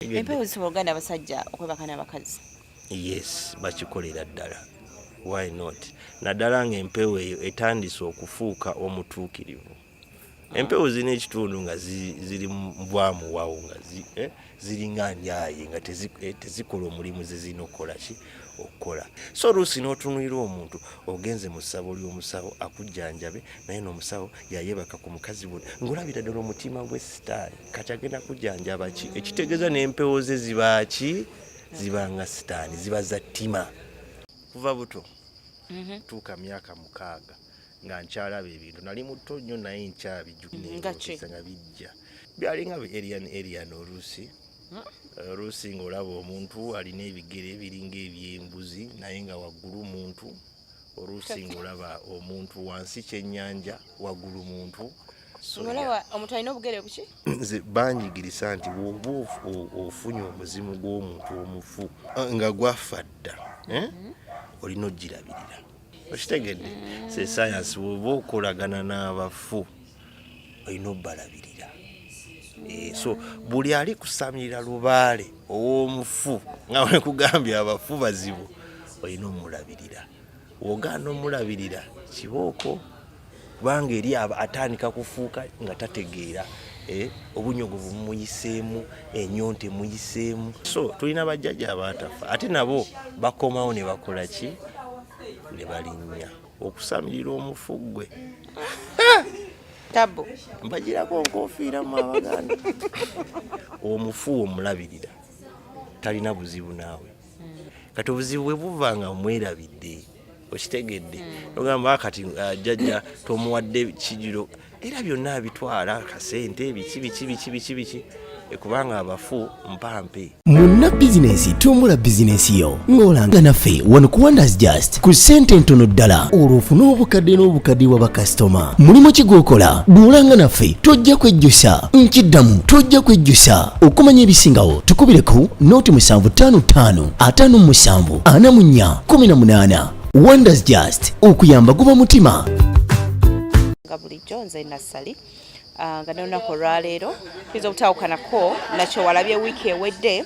Empewo zisobola okuganda abasajja okwebaka n'abakazi. Yes, bakikolera ddala. Why not? Naddala ng'empewo eyo etandise okufuuka omutuukirivu. Empewo zina ekitundu nga ziri bwamuwawo nga ziringa ndyaye nga tezikola omulimu ze zirina okukola. So oluusi n'otunuulira omuntu ogenze mu ssabo ly'omusawo akujjanjabe naye n'omusawo yayebaka ku mukazi we ng'olabira ddala omutima gwe sitaani kati agenda kujjanjaba ki? Ekitegeeza n'empewo ze ziba ki? Ziba nga sitaani, ziba za ttima. Kuva buto tuuka myaka 6 nga nkyalaba ebintu nali muto nnyo naye nkyabijjukira nga bijja byalinga alien oluusi ng'olaba omuntu alina ebigere biringa eby'embuzi naye nga waggulu muntu, oluusi ng'olaba omuntu wansi kyennyanja waggulu muntu. Olaba omuntu alina obugere buki? Banjigirisa nti bw'oba ofunye omuzimu gw'omuntu omufu nga gwafa dda olina ogirabirira. Okitegedde? Se science bw'oba okolagana n'abafu olina obbalabirira. So buli ali kusamirira lubaale ow'omufu nga bwe kugambye abafu bazibu olina omulabirira. W'ogaana omulabirira kibooko kubanga eri atandika kufuuka nga tategeera obunyogovu muyiseemu ennyonte muyiseemu. So tulina bajjajja abaatafa ate nabo bakomawo ne bakola ki? Ne balinnya okusamirira omufu gwe. Tabbo mbagirako nkofiira mu Abaganda. Omufu omulabirira talina buzibu naawe. Kati obuzibu bwe buva nga mwerabidde. Okitegedde? Ogamba kati jjajja tomuwadde kijiro era byonna abitwala akasente biki kubanga abafu mpampe. Munna bizinesi tumbula bizinesi yo ng'olanga naffe wano ku Wonders Just ku ssente ntono ddala olwofuna n'obukadde w'abakasitoma. Mulimu ki gw'okola? Duulanga naffe tojja kwejjusa nkiddamu tojja kwejjusa. Okumanya ebisingawo tukubireko nooti 755 57 44 18. Wonders Just okuyamba guba mutima. Nga bulijjo nze Nassali nga n'olunaku olwaleero tuyinza okutawukanako nakyo walabye wiiki ewedde.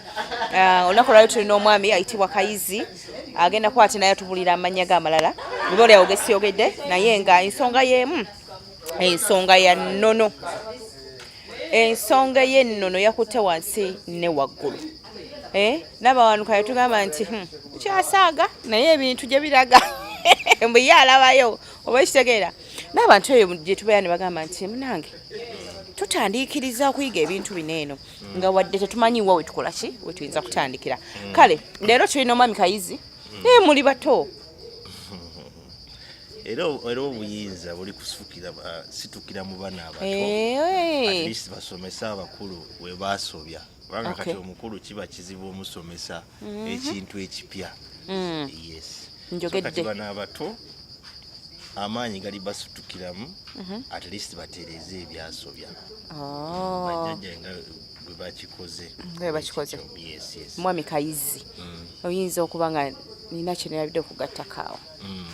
Olunaku olwaleero tulina omwami ayitibwa Kayizi agenda kuba ate naye atubulira amannya g'amalala oba oli awo gesiyogedde naye nga ensonga y'emu ensonga ya nnono. Ensonga y'ennono yakutte wansi ne waggulu. N'abawanuka yatugamba nti kyasaaga naye ebintu gye biraga mbu ye alabayo oba ekitegeera. N'abantu eyo gye tubeera ne bagamba nti munange tutandiikiriza okuyiga ebintu bino eno nga wadde tetumanyiwa we tukola ki we tuyinza kutandikira. Kale leero tulina omwami Kayizi muli bato era obuyinza buli kusukira situkira mu bana abato at least basomesa abakulu we basobya kubanga kati omukulu kiba kizibu omusomesa ekintu ekipya. Yes, njogedde bana abato amaanyi gali basutukiramu at least batereeze ebyasobya. Bajjajja nga bwe bakikoze. Yes. Mwami Kayizi oyinza okuba nga nina kye nalabidde okugattako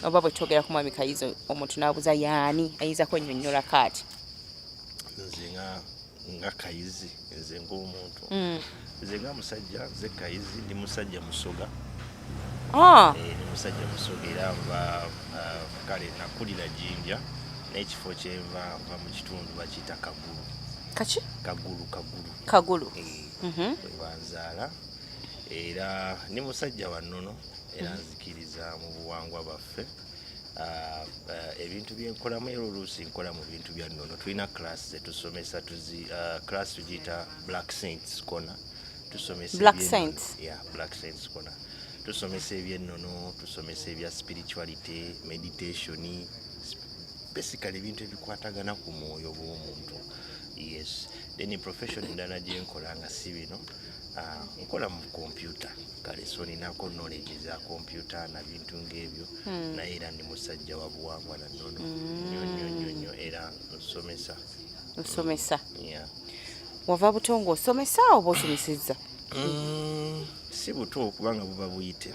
oba bwe twogera ku mwami Kayizi omuntu n'abuuza yaani ayinza kwennyonnyola kaati. Nze nga Kayizi nze ng'omuntu nze nga musajja nze Kayizi ndi musajja musoga. Ndi musajja musoga era nva kale nakulira Jinja n'ekifo kyenva nva mu kitundu bakiyita Kagulu. Kaki? Kagulu. Banzaala era ni musajja wa nnono era nzikiriza mu buwangwa bwaffe. Ebintu byenkolamu era oluusi nkola mu bintu bya nnono. Tulina class zetusomesa class tugiyita Black Saints Corner. Tusomesa Black Saints? Yeah, Black Saints Corner. Tusomesa ebyennono, tusomesa ebya spirituality, meditation, basically ebintu ebikwatagana ku mwoyo bw'omuntu. Yes. Then profession endala gye nkola nga si bino nkola mu computer. Kale so ninako knowledge za computer na bintu ng'ebyo naye era ndi musajja wa buwangwa na nnono nnyo era nsomesa. Yeah. Wava butongo osomesa oba osomesezza? Si buto kubanga buba buyite.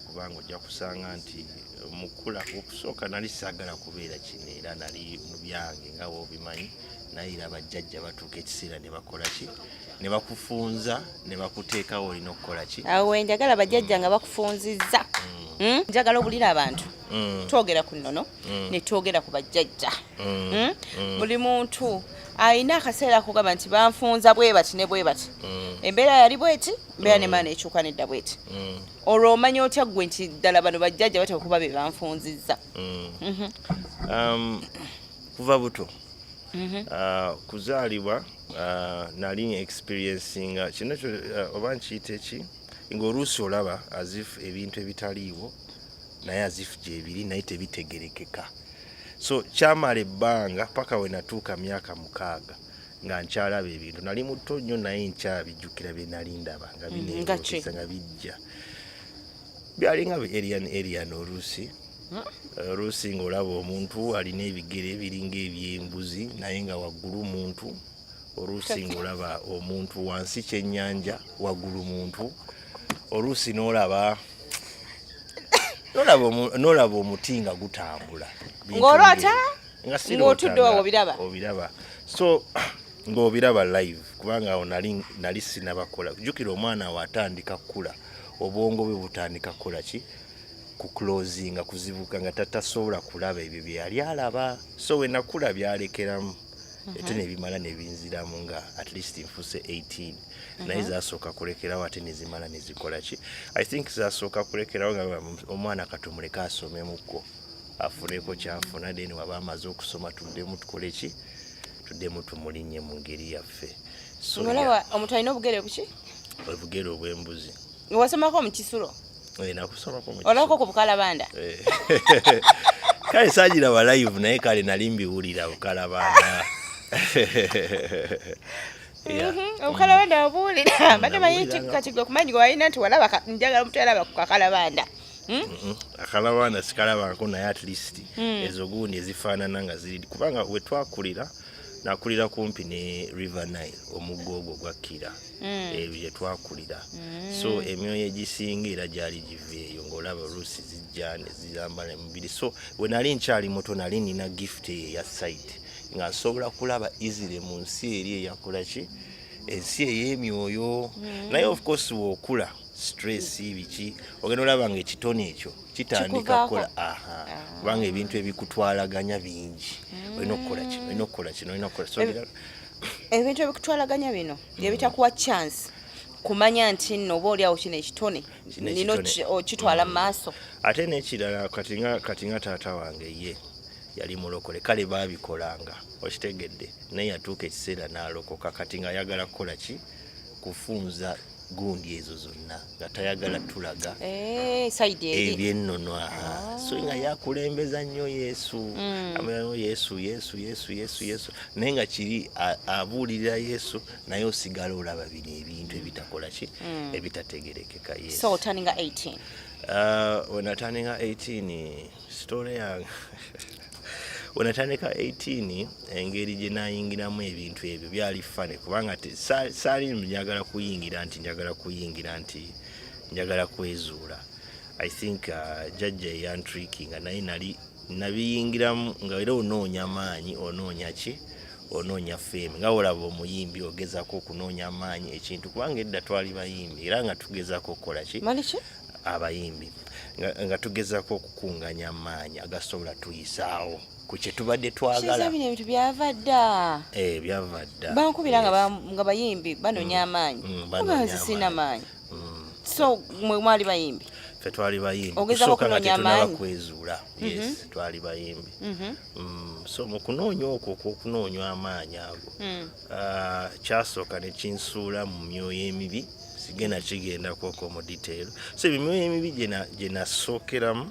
Kubanga ojja kusanga nti mukula okusooka nali saagala kubeera kino era nali mu byange nga bw'obimanyi naye era bajjajja batuuka ekiseera ne bakola ki ne bakufunza ne bakuteekawo olina okukola ki awo njagala bajjajja nga bakufunzizza njagala obulira abantu twogera ku nnono ne twogera ku bajjajja buli muntu ayina akaseera kugamba nti banfunza bwe bati ne bwe bati embeera yali bweti mbeera ne maana ekyuka nedda bweti olwo omanya otya ggwe nti ddala bano bajjajja bateka kuba be banfunzizza kuva buto kuzaalibwa nali experiencinga kino oba nkiyita eki ng'oluusi olaba azif ebintu ebitaliiwo naye azif gyebiri naye tebitegerekeka so kyamala ebbanga paka we natuuka myaka 6 nga nkyalaba ebintu nali muto nnyo naye nkyabijjukira bye nali ndaba nga bineerookesa nga bijja byalinga alien oluusi ng'olaba omuntu alina ebigere biringa eby'embuzi naye nga waggulu muntu oluusi ng'olaba omuntu wansi kyennyanja waggulu muntu oluusi n'olaba omuti nga gutambula ng'olwata ng'otudde wawo obiraba so ng'obiraba live kubanga awo nali sinabakola jjukira omwana watandika kukula obwongo bwe butandika kukola ki ku closinga kuzibuka nga tatasobola kulaba ebyo bye yali alaba so we nakula byalekeramu ate ne bimala ne binziramu nga at least nfuse 18 naye zasooka kulekerawo ate ne zimala ne zikola ki I think zasooka kulekerawo nga omwana katumuleka asomemukko afuneko kyafuna then waba amaze okusoma tuddemu tukole ki tuddemu tumulinnye mu ngeri yaffe so olaba omuntu alina obugere buki obugere obw'embuzi wasomako mu kisulo nakusomako mu olako ku bukalabanda kale saagiraba live naye kale nali mbiwulira bukalabanda obukalabanda wabuwulira mbadde manyi kikakigwe kumanyi gwe walina nti walaba njagala omuntu yalaba ku kakalabanda akalabanda sikalabako naye at least ezo gundi ezifaanana nga ziri kubanga we twakulira nakulira kumpi ne River Nile omugga ogwo gwakkira ebyo gye twakulira so emyoyo egisinga era gyali giveeyo ng'olaba oluusi zijja ne zirambala emubiri so we nali nkyali muto nali nina gift eya sight nga nsobola kulaba easily mu nsi eri eyakola ki ensi ey'emyoyo naye of course w'okula stress biki ogenda olaba nga ekitone ekyo kitandika kukola kubanga ebintu ebikutwalaganya bingi olina okukola kino olina okukola kino olina okukola so ebintu ebikutwalaganya bino bye bitakuwa chance kumanya nti nno oba oliawo kino ekitone nino okitwala mu maaso ate n'ekirala kati nga taata wange ye yali mulokole kale baabikolanga okitegedde naye yatuuka ekiseera n'alokoka kati nga ayagala kukola ki kufunza gundi ezo zonna nga tayagala tulaga ebyennono so nga yakulembeza nnyo Yesu Yesu naye nga kiri abuulirira Yesu naye osigala olaba bino ebintu ebitakola ki ebitategerekeka Yesu so otaninga 18 wenataninga 18 story yange wenatandika 18 engeri gye nayingiramu ebintu ebyo byali fane kubanga saali njagala kuyingira nti njagala kwezuula I think jajja eyantrikinga naye nali nabiyingiramu nga era onoonya maanyi onoonya ki onoonya fame nga olaba omuyimbi ogezako okunoonya maanyi ekintu kubanga edda twali bayimbi era nga tugezako okukola ki abayimbi nga tugezako okukunganya maanyi agasobola tuyisaawo ku kye tubadde twagala bino ebintu byava dda byava dda bankubira nga bayimbi banoonya amaanyi sina maanyi so mwe mwali bayimbi ffe twali bayimbi ogezako okunoonya amaanyi kwezuula yes twali bayimbi so mu kunoonya okwo okunoonya amaanyi ago kyasooka ne kinsuula mu myoyo emibi sigenda kigendako mu detail so emyoyo emibi gye nasookeramu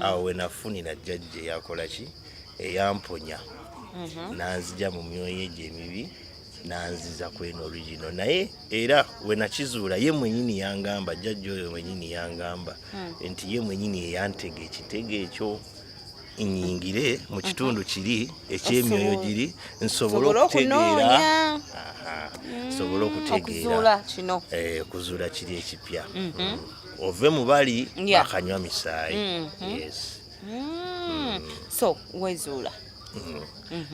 awo we nafunira jjajja yakola ki eyamponya nanzija mu myoyo egyo emibi nanziza kweno original naye era we nakizuula ye mwenyini yangamba jjajja oyo mwenyini yangamba nti ye mwenyini eyantega ekitego ekyo nyingire mu kitundu kiri ekyemyoyo giri nsobole okutegeera nsobole okutegeera okuzuula kiri ekipya ove mu bali akanywa misaayi yes so wezuula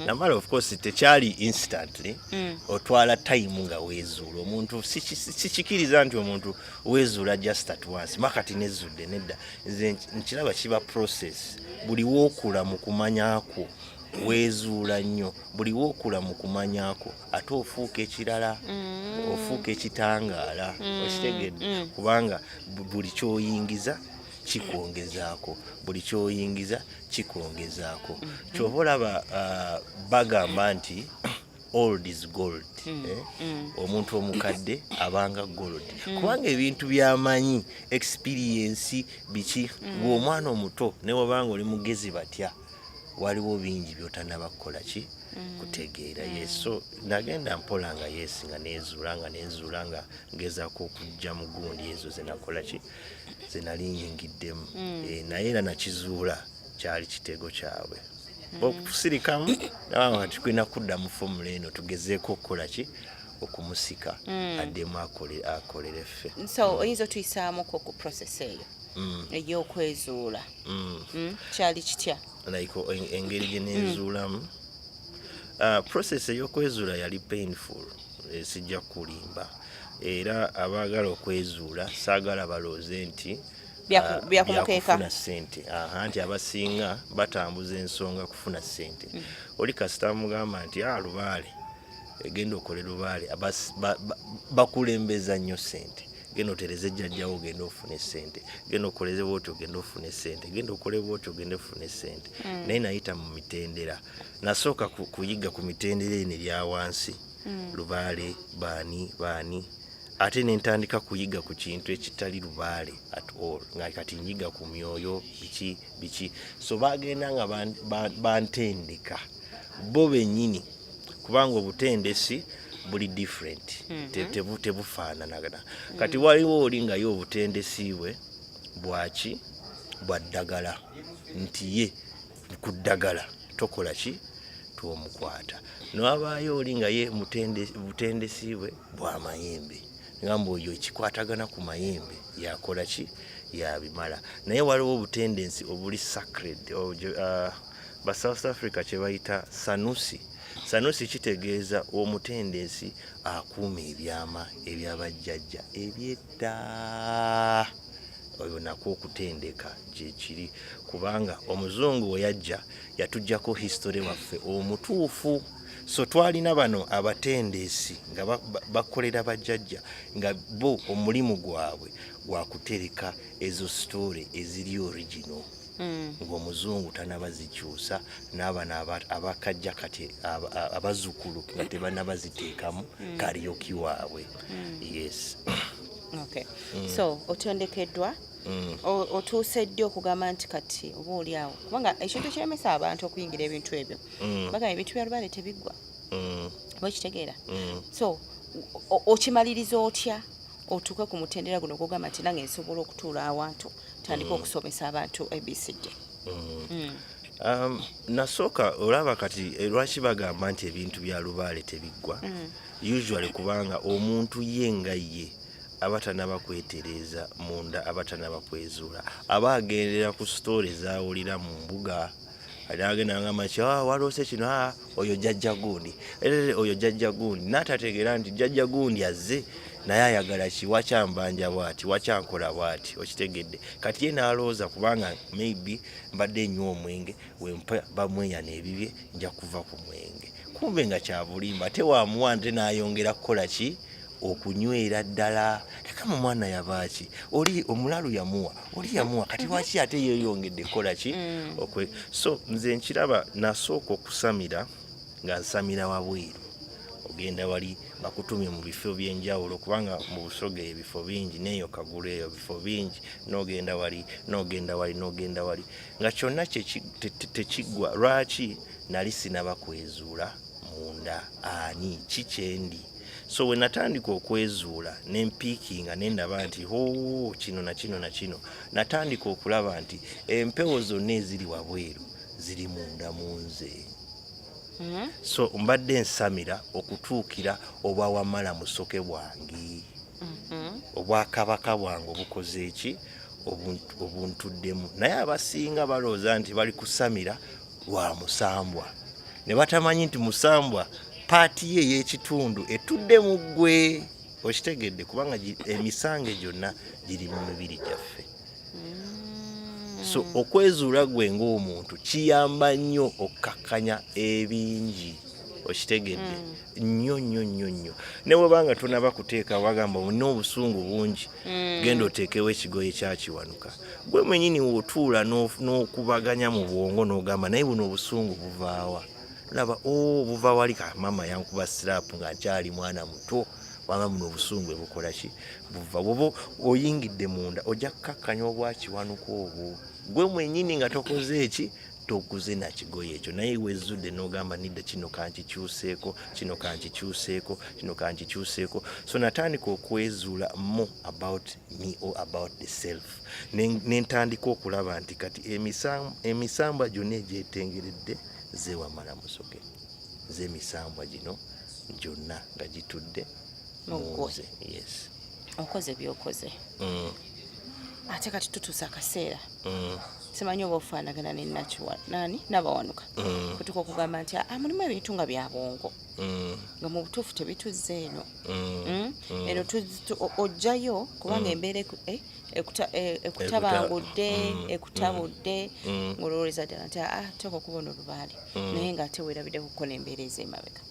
namala of course tekyali instantly otwala time nga weezuula omuntu sikikiriza nti omuntu weezuula just at once makati nezudde nedda nze nkiraba kiba process buli wookula mu kumanyako weezuula nnyo buli wookula mu kumanyako ate ofuuka ekirala ofuuka ekitangaala okitegedde kubanga buli kyoyingiza kikwongezaako buli kyoyingiza kikwongezaako kyova olaba bagamba nti old is gold omuntu omukadde abanga gold kubanga ebintu byamanyi experience biki bw'omwana omuto ne wabanga oli mugezi batya waliwo bingi byotanaba kukola ki kutegeera yeso nagenda mpola nga yesi nga nezuula nga ngezaako okujja mu gundi ezo zenakola ki zenali nyingiddemu naye era nakizuula kyali kitego kyabwe okusirikamu nawe tukwina kudda mu fomula eno tugezeeko okukola ki okumusika addemu akolere ffe so oyinza otuyisaamuko ku process eyo ey'okwezuula kyali kitya like engeri gye nezuulamu process ey'okwezuula yali painful sijja kulimba era abaagala okwezuula saagala balooze nti byakufuna ssente nti abasinga batambuza ensonga kufuna ssente oli kasita mugamba nti lubaale egenda okole lubaale bakulembeza nnyo ssente genda otereze jjajjawo ogenda ofune ssente genda okoleze bwoti ogenda ofune ssente genda okole bwoti ogenda ofune ssente naye nayita mu mitendera nasooka kuyiga ku mitendera eno erya wansi lubaale baani ate nentandika kuyiga ku kintu ekitali lubaale at all nga kati nyiga ku myoyo biki so bagenda nga bantendeka bo bennyini kubanga obutendesi buli different tebufaananagana kati waliwo oli nga ye obutendesi bwe bwaki bwa ddagala nti ye ku ddagala tokola ki twomukwata nwabaayo oli nga ye butendesi bwe bwa mayembe ngamba oyo ekikwatagana ku mayembe yakola ki yabimala naye waliwo obutendensi obuli sacred ba South Africa kye bayita sanusi kitegeeza omutendensi akuuma ebyama ebyabajjajja ebyedda oyo nako okutendeka gyekiri kubanga omuzungu we yajja yatuggyako history waffe omutuufu so twalina bano abatendeesi nga bakolera bajjajja nga bo omulimu gwabwe gwakutereka ezo story eziri original ng'omuzungu tanabazikyusa n'abana abakajja kati abazzukulu nga tebanabaziteekamu karaoke waabwe yes okay so otendekeddwa otuuse ddi okugamba nti kati oba oli awo kubanga ekintu kiremesa abantu okuyingira ebintu ebyo bagamba ebintu bya lubaale tebiggwa oba ekitegeera so okimaliriza otya otuuke ku mutendera guno okugamba nti nange nsobola okutuula awantu tandika okusomesa abantu ABCD nasooka olaba kati lwaki bagamba nti ebintu bya lubaale tebiggwa usually kubanga omuntu ye nga ye abatanaba kwetereeza munda abatanaba kwezuula aba agendera ku story zawulira mu mbuga agenda ngamba nti waloose kino oyo jjajja gundi oyo jjajja gundi n'atategeera nti jjajja gundi azze naye ayagala ki wakyambanja bwati wakyankola bwati okitegedde kati ye n'alowooza kubanga maybe mbadde nnywa omwenge wempa bamweyana ebibye nja kuva ku mwenge kumbe nga kyabulimba ate wamuwa nte n'ayongera kukola ki okunywera ddala tekama mwana yabaaki oli omulalu yamuwa oli yamuwa kati waki ate yeyongedde kola ki so nze nkiraba nasooka okusamira nga nsamira wabweru ogenda wali bakutumye mu bifo byenjawulo kubanga mu Busoga ebifo bingi neyo Kagulu eyo bifo bingi n'ogenda wali nga kyonna tekiggwa lwaki nali sinaba kwezuula munda ani kikyendi so we natandika okwezuula nempiikinga nendaba nti kino na kino natandika okulaba nti empewo zonna eziri wabweru ziri munda mu nze so mbadde nsamira okutuukira obwawamala musoke bwange obwakabaka bwange obukoze eki obuntuddemu naye abasinga balowooza nti bali kusamira lwa musambwa ne batamanyi nti Musambwa paati ye ey'ekitundu etudde mu ggwe okitegedde kubanga emisango gyonna giri mu mibiri gyaffe. So okwezuula gwe ng'omuntu kiyamba nnyo okkakkanya ebingi okitegedde nnyo ne bwebanga tonaba kuteeka wagamba olina obusungu bungi genda oteekewo ekigoye kyakiwanuka gwe mwenyini wotuula n'okubaganya mu bwongo n'ogamba naye buno obusungu buvaawa laba buva wali mama yankuba sirapu nga nkyali mwana muto wanga buno obusungu bukola ki buva bwoba oyingidde munda ojja kkakkanya obwakiwanuka obwo gwe mwenyini nga tokoze eki toguze na kigoye ekyo naye wezudde n'ogamba nidda kino kankikyuseeko so natandika okwezuula more about me or about the self nentandika okulaba nti kati emisambwa gyonna egyetengeredde zewamala musoke z'emisambwa gino gyonna nga gitudde muze. Yes, okoze byokoze ate kati tutuusa akaseera simanyi oba ofaanagana nani nabawanuka kutuka okugamba nti mulimu ebintu nga bya bwongo nga mu butuufu tebituzze eno ojjayo kubanga embeera ekutabudde ng'olowoleza ddala nti teeka okubona olubaale naye ng'ate weerabidde kukona embeera ez'emabega.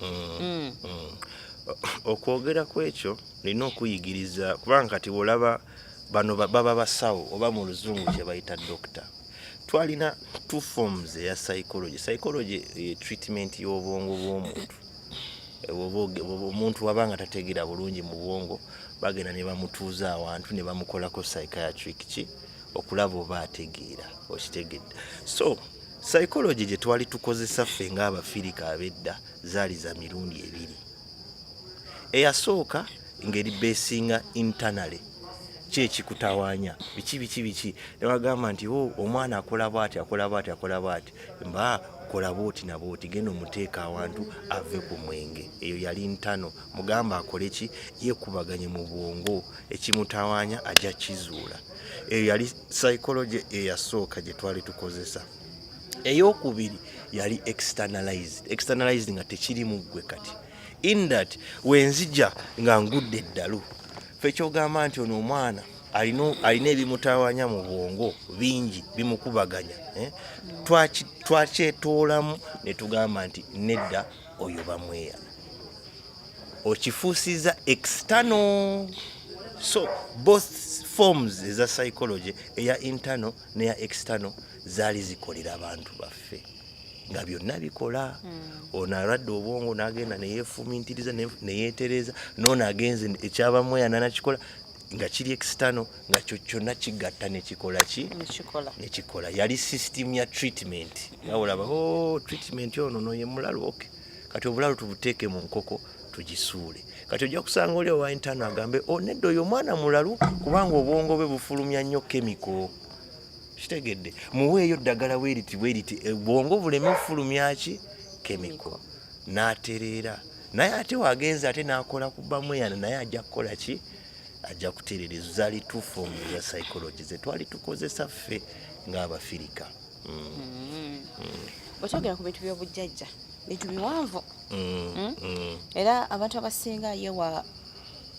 Okwogera kwekyo nina okuyigiriza kubanga kati olaba bano baba basawo oba mu luzungu kye bayita doctor. Twalina two forms eya psychology. Psychology treatment y'obwongo bw'omuntu. Omuntu wabanga tategeera bulungi mu bwongo bagenda ne bamutuuza awantu ne bamukolako psychiatric ki okulaba oba ategeera okitegedde. So psychology gye twali tukozesa ffe ng'Abafirika ab'edda zaali za mirundi ebiri. Eyasooka ngeri besinga internally kyekikutawaanya biki ne bagamba nti omwana akola bw'ati mba kola bw'oti na bw'oti genda omuteeka awantu ave ku mwenge. Eyo yali ntano mugamba akole ki yekubaganye mu bwongo ekimutawaanya ajja kizuula. Eyo yali psychology eyasooka gye twali tukozesa. Eyokubiri yali externalized nga tekiri mu ggwe kati in that wenzija nga ngudde eddalu fe kyogamba nti ono omwana alina ebimutawaanya mu bwongo bingi bimukubaganya twakyetoolamu ne tugamba nti nedda oyo bamweya okifuusiza external. So both forms eza psychology eya internal neya external zaali zikolera abantu baffe nga byonna bikola. Ono alwadde obwongo n'agenda neyeefumiintiriza neyeetereza n'ono agenze ekyabamweya nakikola nga kiri external nga kyo kyonna kigatta nekikola ki nekikola. Yali system ya treatment nga olaba treatment ono noye mulalu okay kati obulalu tubuteeke mu nkoko tugisuule. Kati ojja kusanga oli owa internal agambe nedda oyo omwana mulalu kubanga obwongo bwe bufulumya nnyo chemical kitegedde muweeyo ddagala weeriti obwongo buleme ofulumya ki chemical n'atereera. Naye ate wagenza ate n'akola ku bamweyana naye ajja kukola ki ajja kutereereza. Zaali two forms ya psychology ze twali tukozesa ffe ng'Abafirika. Bw'okyogera ku bintu by'obujjajja bintu biwanvu era abantu abasinga yewa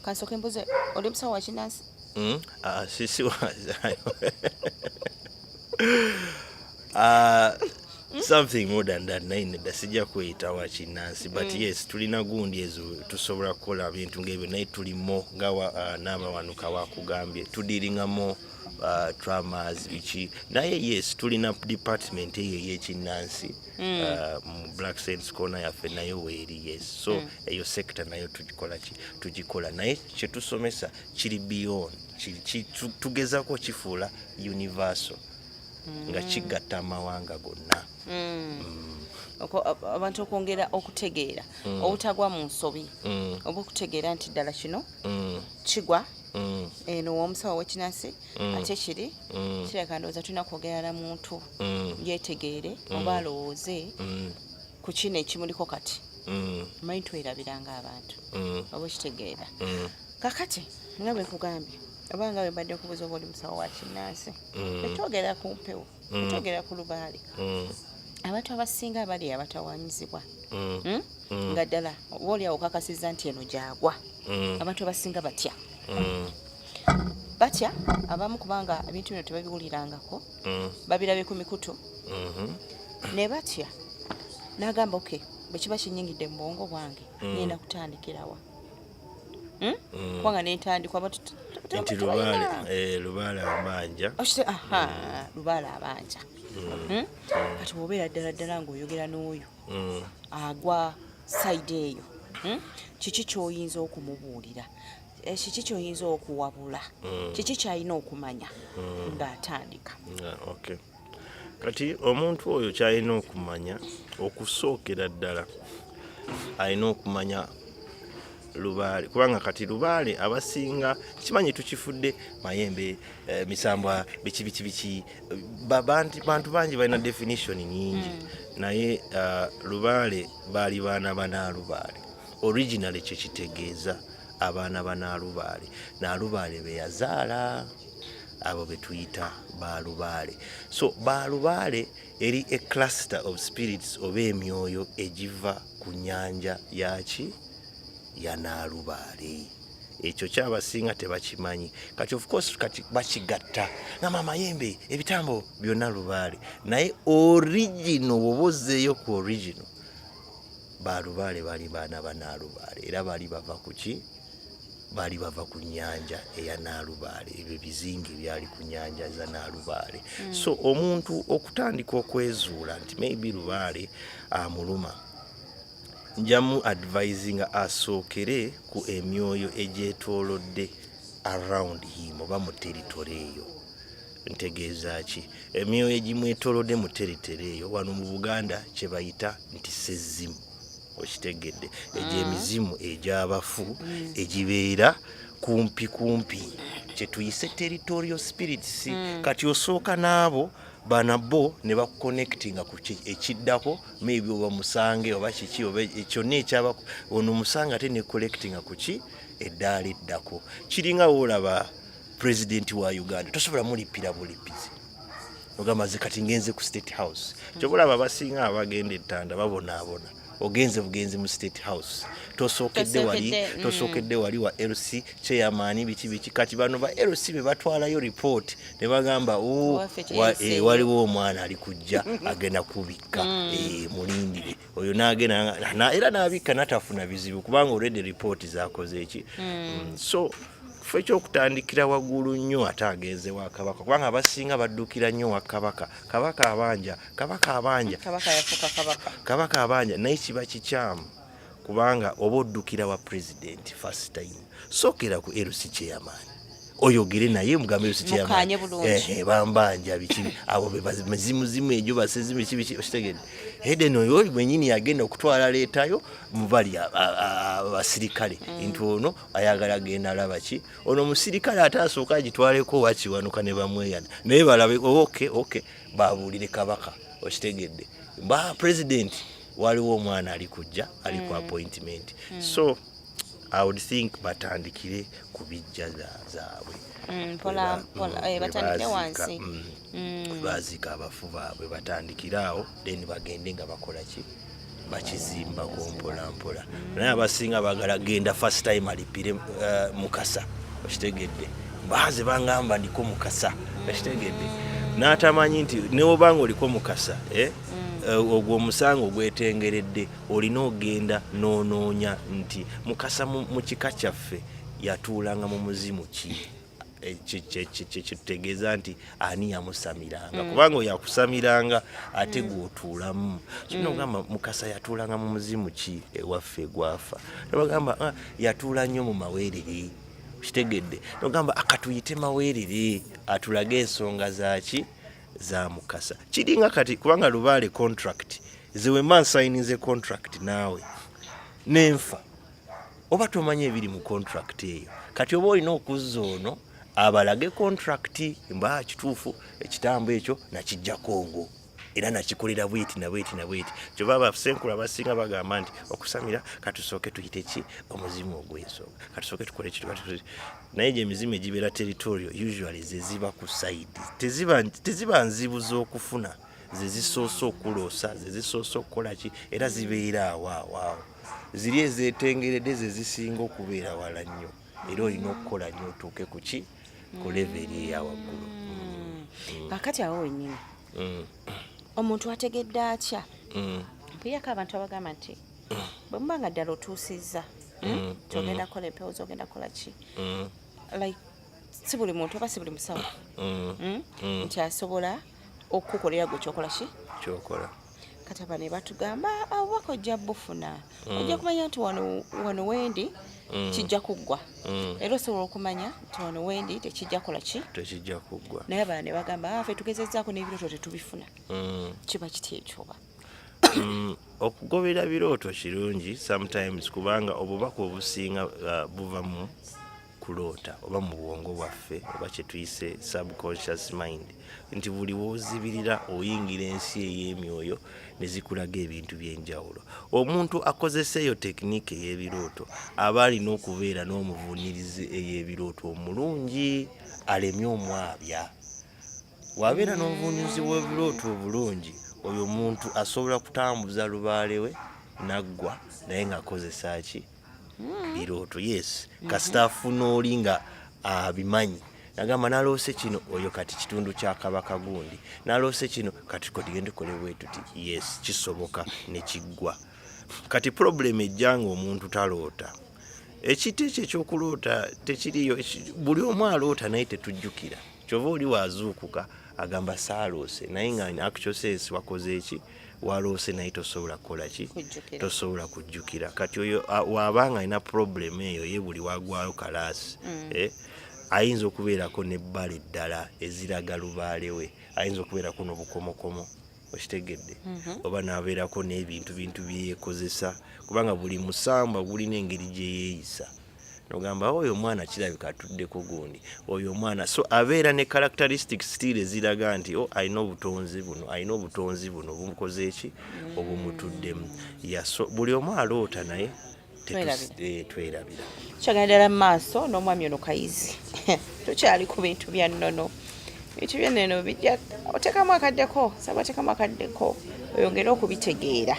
kansooka embuze oli musawo wa kinnansi something more than that naye nedda sijja kweyita wa kinnansi but yes tulina gundi ezo tusobola kukola bintu ng'ebyo naye tulimo nga n'abawanuka wakugambye tudiringamo traumas biki naye yes tulina department eyo ey'ekinnansi mu Black Saints corner yaffe nayo weeri yes so eyo sector nayo tugikola naye kyetusomesa kiri beyond tugezako kifuula universal nga kigatta amawanga gonna. Abantu okwongera okutegeera obutagwa mu nsobi oba okutegeera nti ddala kino kigwa eno w'omusawo w'ekinnansi ate kiri kireka ndowooza tulina kwogera na muntu yeetegeere oba alowooze ku kino ekimuliko kati manyi twerabiranga abantu oba okitegeera kakati nga bwe nkugambye oba nga bwe mbadde nkubuuza oba oli musawo wa kinnansi tetwogera ku mpewo tetwogera ku lubaale abantu abasinga abali abatawanyizibwa nga ddala obaoli awo kakasiza nti eno gyagwa abantu abasinga batya abamu kubanga ebintu bino tebabiwulirangako babirabe ku mikutu ne batya n'agamba oke bwe kiba kinyingidde mu bwongo bwange ngenda kutandikirawa kubanga nentandikwa nti lubaale abanja lubaale abanja kati bwobeera ddala ng'oyogera n'oyo agwa sayidi eyo kiki kyoyinza okumubuulira kiki kyoyinza okuwabula kiki kyalina okumanya ng'atandika kati omuntu oyo kyalina okumanya okusookera ddala alina okumanya lubaale kubanga kati lubaale abasinga kimanyi tukifudde mayembe misambwa biki bantu bangi balina definition nyingi naye lubaale baali baana banaalubaale originally kyekitegeeza abaana banaalubaale naalubaale beyazaala abo betuyita balubaale so balubaale eri a cluster of spirits oba emyoyo egiva ku nnyanja yaki yanaalubaale ekyo kyabasinga tebakimanyi kati of course kati bakigatta n'amayembe ebitambo byonna lubaale naye original wobozeeyo ku original balubaale bali baana banaalubaale era bali bava kuki bali bava ku nnyanja eya Naalubaale ebyo bizingi byali ku nnyanja za Naalubaale so omuntu okutandika okwezuula nti maybe lubaale amuluma njamu advisinga asookere ku emyoyo egyetoolodde around him oba mu territory eyo ntegeeza ki emyoyo egimwetoolodde mu territory eyo wano mu Buganda kye bayita nti sezzimu okitegedde egy'emizimu egy'abafu egibeera kumpi kye tuyise territorial spirits kati osooka n'abo banabo ne bakuconnectinga ku ekiddako maybe oba musange oba kiki oba kyonna ekyaba ono musange ate ne collectinga ku ki eddaala eddako kiringa woolaba president wa Uganda tosobola mulipira bulipizi ogamba ze kati ngenze ku State House kyobulaba abasinga abagenda ettanda babonaabona ogenze bugenzi mu State House tosookedde wali wa LC chairman biki kati bano ba LC be batwalayo report ne bagamba waliwo omwana ali kujja agenda kubikka mulindire oyo n'agenda era n'abikka natafuna bizibu kubanga already report zaakoze eki so ffe ekyokutandikira waggulu nnyo ate agenze wa kabaka kubanga abasinga baddukira nnyo wa kabaka abanja naye kiba kikyamu kubanga oba oddukira wa president first time sookera ku LC chairman oyogere naye mugambe LC chairman bambanja biki abo bebazimuzimu ejo basezimu biki okitegedde Eden oyo mwenyini yagenda okutwala leetayo mubali abasirikale nti ono ayagala genda alaba ki ono musirikale atasooka agitwaleko wakiwanuka ne bamweyana naye balabe okay babuulire kabaka okitegedde ba president waliwo omwana ali kujja ali ku appointment so I would think batandikire ku bijja zaabwe batandikire wansi bazika abafu baabwe batandikiraawo then bagende nga bakola ki bakizimba mpola naye abasinga bagala genda first time alipire mukasa okitegedde baze bangamba ndiko mukasa okitegedde n'atamanyi nti neobanga oliko mukasa ogwo omusango ogwetengeredde olina ogenda n'onoonya nti mukasa mu kika kyaffe yatuulanga mu muzimu ki kitegeeza nti ani yamusamiranga kubanga oyo akusamiranga ate gw'otuulamu kinogamba mukasa yatuulanga mu muzimu ki ewaffe gwafa nebagamba yatuula nnyo mu maweerere kitegedde nogamba akatuyite maweerere atulage ensonga zaki za mukasa kiringa kati kubanga lubaale contract zewema nsayinize contract naawe nenfa oba tomanye ebiri mu contract eyo kati oba olina okuzza ono abalage contract mba kituufu ekitambo ekyo nakijja Kongo era nakikolera bwiti kyoba abasenkula abasinga bagamba nti okusamira katusooke tuyite ki omuzimu ogw'ensonga katusooke tukole kitu naye gye emizimu egibeera territorial usually zeziba ku side teziba nzibu z'okufuna ze zisoose okuloosa ze zisoose okukola ki era zibeera awo ziri ezeetengeredde ze zisinga okubeera wala nnyo era olina okukola nnyo otuuke ku ki ku leveri eya waggulu. Kakati awo wennyini omuntu ategedde atya mpiyako abantu abagamba nti bwe muba nga ddala otuusizza kyogenda kukola empewo zogenda kukola ki like si buli muntu oba si buli musawo nti asobola okukukolera gwe kyokola ki kyokola. kati aba ne batugamba obubaka ojja bufuna ojja kumanya nti wano wendi kijja kuggwa era osobola okumanya nti wano wendi tekijja kola ki tekijja kuggwa. naye abala ne bagamba ffe tugezezzaako n'ebirooto tetubifuna kiba kiti ekyoba okugobera birooto kirungi sometimes kubanga obubaka obusinga buva mu kuloota oba mu bwongo bwaffe oba kye tuyise subconscious mind nti buli woozibirira oyingira ensi ey'emyoyo ne zikulaga ebintu by'enjawulo. Omuntu akozesa eyo tekinike ey'ebirooto aba alina okubeera n'omuvuunirizi ey'ebirooto omulungi alemye omwabya. Wabeera n'omuvuunirizi w'ebirooto obulungi oyo omuntu asobola kutambuza lubaale we naggwa naye ng'akozesa ki birooto. Yes kasita afuna oli nga abimanyi nagamba naloose kino oyo kati kitundu kya kabaka gundi naloose kino kati tugende tukole bwe tuti yes kisoboka ne kiggwa. Kati problem ejjanga omuntu taloota ekiti ekyo ekyokuloota tekiriyo buli omu aloota naye tetujjukira kyova oli waazuukuka agamba saaloose naye nga actual sense wakoze eki waloose naye tosobola kukola ki tosobola kujjukira. Kati oyo wabanga alina problem eyo ye buli wagwayo kalaasi ayinza okubeerako n'ebbala eddala eziraga lubaale we ayinza okubeerako n'obukomokomo okitegedde oba n'abeerako n'ebintu byeyeekozesa kubanga buli musamba bulina engeri gye yeeyisa nogamba oyo omwana kirabika atuddeko gundi oyo omwana so abeera ne characteristics still eziraga nti alina obutonzi buno bumukoze eki obumutuddemu so buli omu aloota naye twerabira kyagendera mu maaso n'omwami ono Kayizi tukyali ku bintu bya nnono bintu byennono bijja oteekamu akaddeko saba oteekamu akaddeko oyongere okubitegeera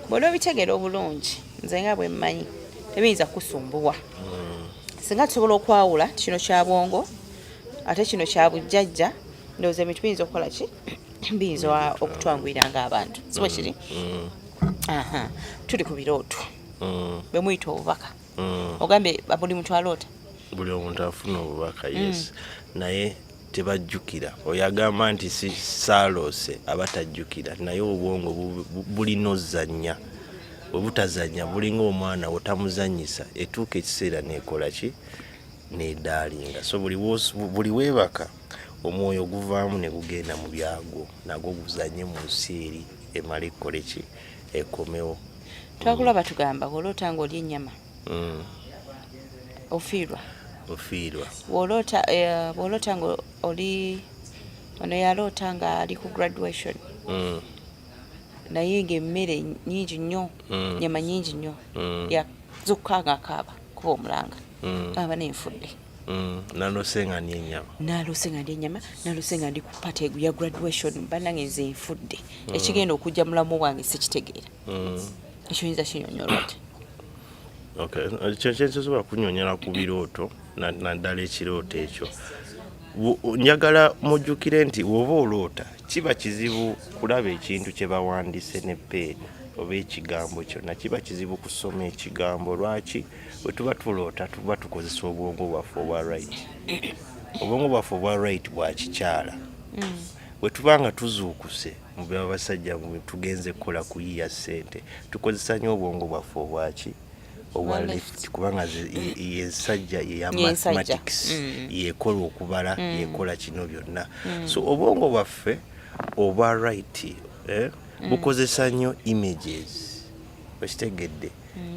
bw'ono obitegeera obulungi nze nga bwe mmanyi tebiyinza kusumbuwa singa tusobola okwawula kino kya bwongo ate kino kya bujjajja ndowooza ebintu biyinza okukola ki biyinza okutwanguyira ng'abantu si bwe kiri tuli ku birooto bwe muyita obubaka ogambye buli muntu aloota buli omuntu afuna obubaka yes naye tebajjukira oyo agamba nti saaloose aba tajjukira naye obwongo bulina ozannya obutazannya bulinga omwana otamuzannyisa etuuka ekiseera nekola ki nedaalinga so buli weebaka omwoyo guvaamu ne gugenda mu byagwo nagwo guzanye mu nsi eri emala ekkole ki ekomewo. Twakulaba tugamba woloota nga oli ennyama ofiirwa woloota nga oli ono yaloota nga ali ku graduation naye ng'emmere nyingi nnyo nyama nyingi nnyo yazukka nga akaaba kuba omulanga aba nenfudde naloose nga ndi ennyama naloose nga ndi ku pate ya graduation bannange nze nfudde ekigenda okujja mulamu wange sikitegeera ekyo yinza kinyonyola ate kyensobola kunyonyola ku birooto naddala ekirooto ekyo njagala mujjukire nti woba oloota kiba kizibu kulaba ekintu kye bawandiise ne peeni oba ekigambo kyonna kiba kizibu kusoma ekigambo lwaki bwe tuba tuloota tuba tukozesa obwongo bwaffe obwa right obwongo bwaffe obwa right bwa kikyala bwe tuba nga tuzuukuse mu byabasajja tugenze kukola kuyiya ssente tukozesa nnyo obwongo bwaffe obwaki obwa left kubanga yensajja ya mathematics yekola okubala yekola kino byonna so obwongo bwaffe obwa right bukozesa nnyo images okitegedde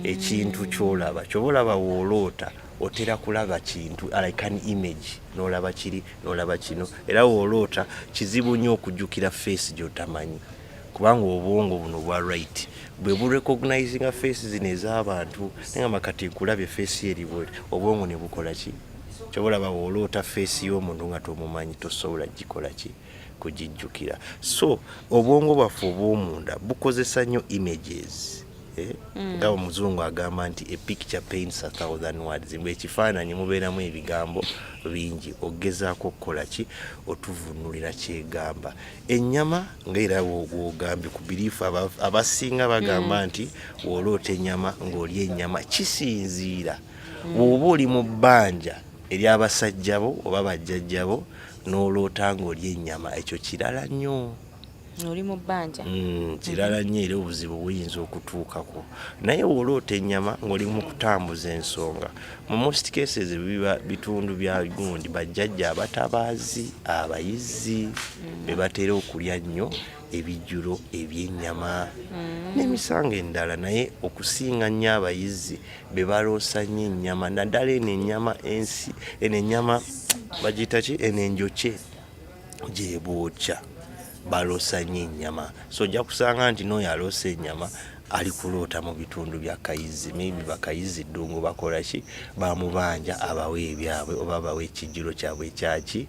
ekintu kyolaba kyobalaba wooloota otera kulaba kintu like an image n'olaba kiri n'olaba kino era wooloota kizibu nnyo okujjukira face gy'otamanyi kubanga obwongo buno bwa right bwe burecognizinga faces zino ez'abantu naye nga makati nkulabye face eri bwe obwongo ne bukola ki kyobalaba bw'oloota feesi y'omuntu nga tomumanyi tosobola gikola ki kugijjukira. So obwongo bwaffe obw'omunda bukozesa nnyo images. Nga omuzungu agamba nti a picture paints 1,000 words. Mbwe ekifaananyi mubeeramu ebigambo bingi, ogezaako okukola ki otuvunulira kyegamba. Ennyama ng'era bw'ogambye ku biriifu abasinga bagamba nti w'oloota ennyama ng'olya ennyama kisinziira bw'oba oli mu bbanja ery'abasajja bo oba bajjajja bo n'oloota ng'olya ennyama, ekyo kirala nnyo. Oli mu bbanja kirala nnyo era obuzibu buyinza okutuukako. Naye w'oloota ennyama ng'oli mu kutambuza ensonga, mu most cases biba bitundu bya gundi bajjajja abatabaazi abayizzi be batera okulya nnyo ebijjulo eby'ennyama n'emisango endala. Naye okusinga nnyo abayizzi be baloosa nnyo ennyama, naddala eno ennyama ensi eno ennyama bagiyita ki eno enjokye gye bookya baloosa nnyo ennyama. So ojja kusanga nti n'oyo aloosa ennyama ali kuloota mu bitundu bya kayizi, maybe bakayizi ddungu bakola ki bamubanja abawe ebyabwe oba abawe ekijjulo kyabwe ekyaki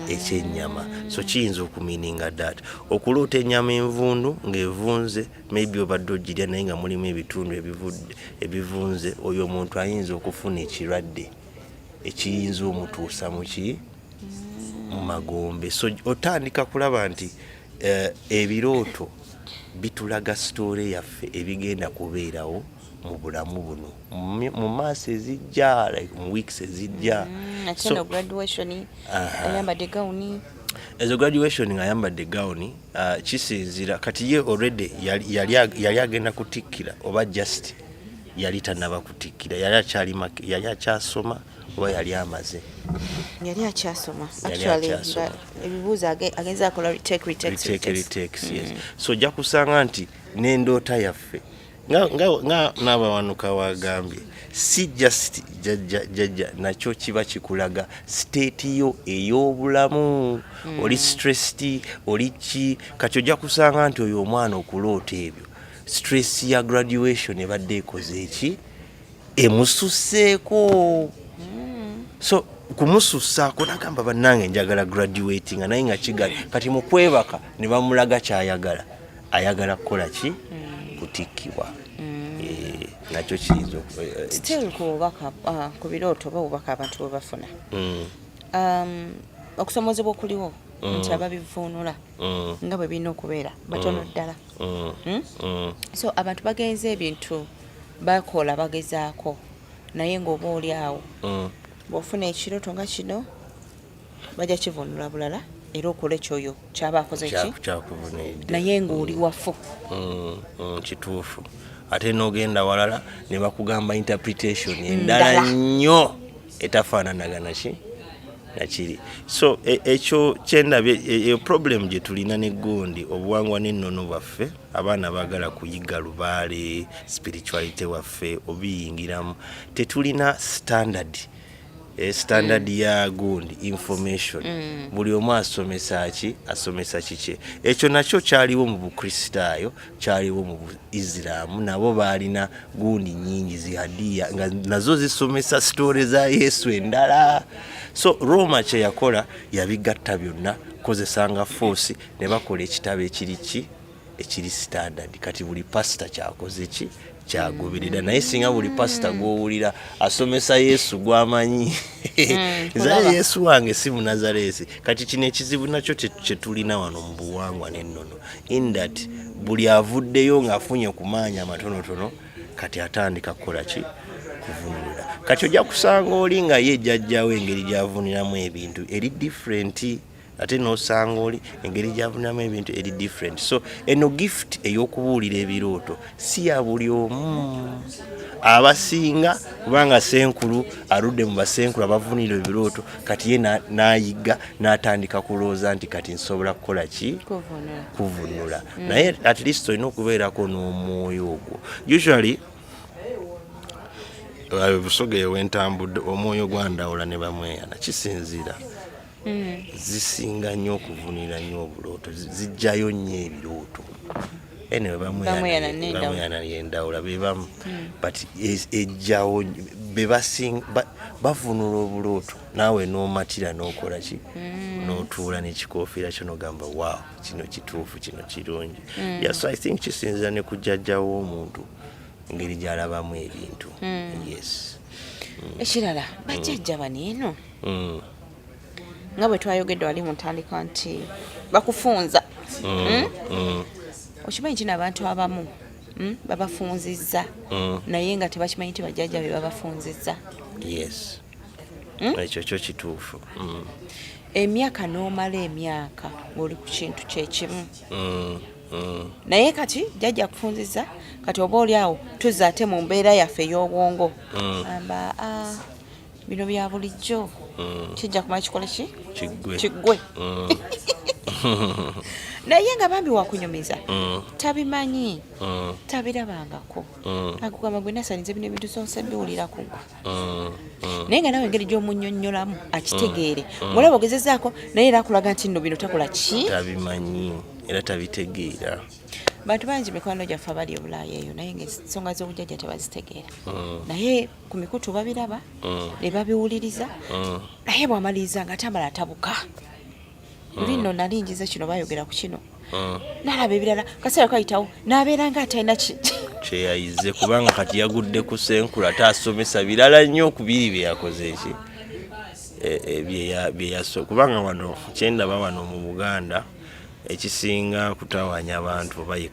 ekyennyama. So kiyinza okumininga that okuloota ennyama envundu ng'evunze maybe obadde ogirya naye nga mulimu ebitundu ebivunze, oyo omuntu ayinza okufuna ekirwadde ekiyinza omutuusa mu ki mu magombe. So otandika kulaba nti ebirooto bitulaga sitoore yaffe ebigenda kubeerawo mu bulamu buno mu maaso ezijja, mu weeks ezijja. So graduation ayambadde gawuni, ezo graduation ng'ayambadde gawuni kisinzira kati ye already yali agenda kutikkira oba just yali tannaba kutikkira, yali akyasoma oba yali amaze? Yali akyasoma. Actually ebibuuzo agenza akola retake. Yes. So ojja kusanga nti n'endoota yaffe nga n'abawanuka wagambye si just jajja nakyo kiba kikulaga state yo ey'obulamu. Oli stressed, oli ki, kati ojja kusanga nti oyo omwana okuloota ebyo stress ya graduation ebadde ekoze eki emususseeko. So kumusussaako nagamba bannange njagala graduating naye nga kigali kati mu kwebaka ne bamulaga kyayagala, ayagala kukola ki kutikkibwa. Nakyo kiyinza still kubaka ku birooto babubaka abantu bwe bafuna okusomozebwa okuliwo nti ababivuunula nga bwe birina okubeera batono ddala. So abantu bagenza ebintu bakola bagezaako, naye ng'oba oli awo bw'ofuna ekirooto nga kino bajja kivuunula bulala era okola ekyoyo kyaba akoze ki naye ng'oli wafu. Kituufu. Ate n'ogenda walala ne bakugamba interpretation endala nnyo etafaananagana ki nakiri. So ekyo kyendabye problem gye tulina n'eggundi obuwangwa n'ennono bwaffe, abaana baagala kuyiga lubaale spirituality waffe obiyingiramu, tetulina standard ya gundi information. Buli omu asomesa kiki. Ekyo nakyo kyaliwo mu bukristaayo, kyaliwo mu Islam, nabo baalina gundi nyingi zihadiya nga nazo zisomesa story za Yesu endala. So Roma kye yakola yabigatta byonna kozesanga force ne bakola ekitabo ekiri standard. Kati buli pastor kyakoze ki kyagoberera, naye singa buli pastor gw'owulira asomesa Yesu gwamanyi zaye Yesu wange si Munazareesi. Kati kino ekizibu nakyo kye tulina wano mu buwangwa n'ennono, in that buli avuddeyo ng'afunye ku maanyi amatonotono kati atandika kukola ki kuvunulira. Kati ojja kusanga oli nga ye jjajjawo engeri gy'avuniramu ebintu eri different, ate n'osanga oli engeri gy'avuniramu ebintu eri different. So eno gift ey'okubuulira ebirooto si ya buli omu. Abasinga kubanga senkulu aludde mu basenkulu abavunira ebirooto, kati ye n'ayiga n'atandika kulooza nti kati nsobola kukola ki kuvunula. Naye at least olina okubeerako n'omwoyo ogwo. Usually busoge wentambudde omwoyo gwandawula ne bamweyana kisinzira. Zisinga nnyo okuvunira nnyo obulooto, zijjayo nnyo ebirooto. anyway bamuyana yendawula bebamu but ejjawo bavunula obulooto naawe n'omatira n'okola ki n'otuula n'ekikoofiira kyo n'ogamba wow kino kituufu kino kirungi so I think kisinziira ne kujjajjawo omuntu engeri gy'alabamu ebintu yes ekirala bajjajja baniino nga bwe twayogedde wali mu ntandika nti bakufunza okimanyi kino abantu abamu babafunzizza naye nga tebakimanyi nti bajjajja be babafunzizza yes ekyo kyo kituufu emyaka n'omala emyaka ng'oli ku kintu kyekimu naye kati jjajja kufunzizza kati oba oli awo tuzza ate mu mbeera yaffe ey'obwongo amba bino bya bulijjo kijja kumala kikole ki kiggwe naye nga bambi wakunyumiza tabimanyi tabirabangako agugamba gwe nasanize bino ebintu zonse biwulira kugwa naye nga nawe engeri gy'omunnyonnyolamu akitegeere mulaba ogezezaako naye era akulaga nti nno bino takola ki tabimanyi era tabitegeera bantu bangi mikwano gyaffe abali ebulaaya eyo naye ngaensonga z'obujjajja tebazitegeera naye ku mikutu babiraba ne babiwuliriza naye bw'amaliriza nga tamala atabuka luli nno nalingiza kino bayogera ku kino nalaba ebirala kaseera kayitawo n'abeera nga atalina kyeyayize kubanga kati yagudde ku senkula taasomesa birala nnyo ku biri bye yakoze eki byeyaso kubanga wano kyendaba wano mu Buganda ekisinga kutawaanya abantu baye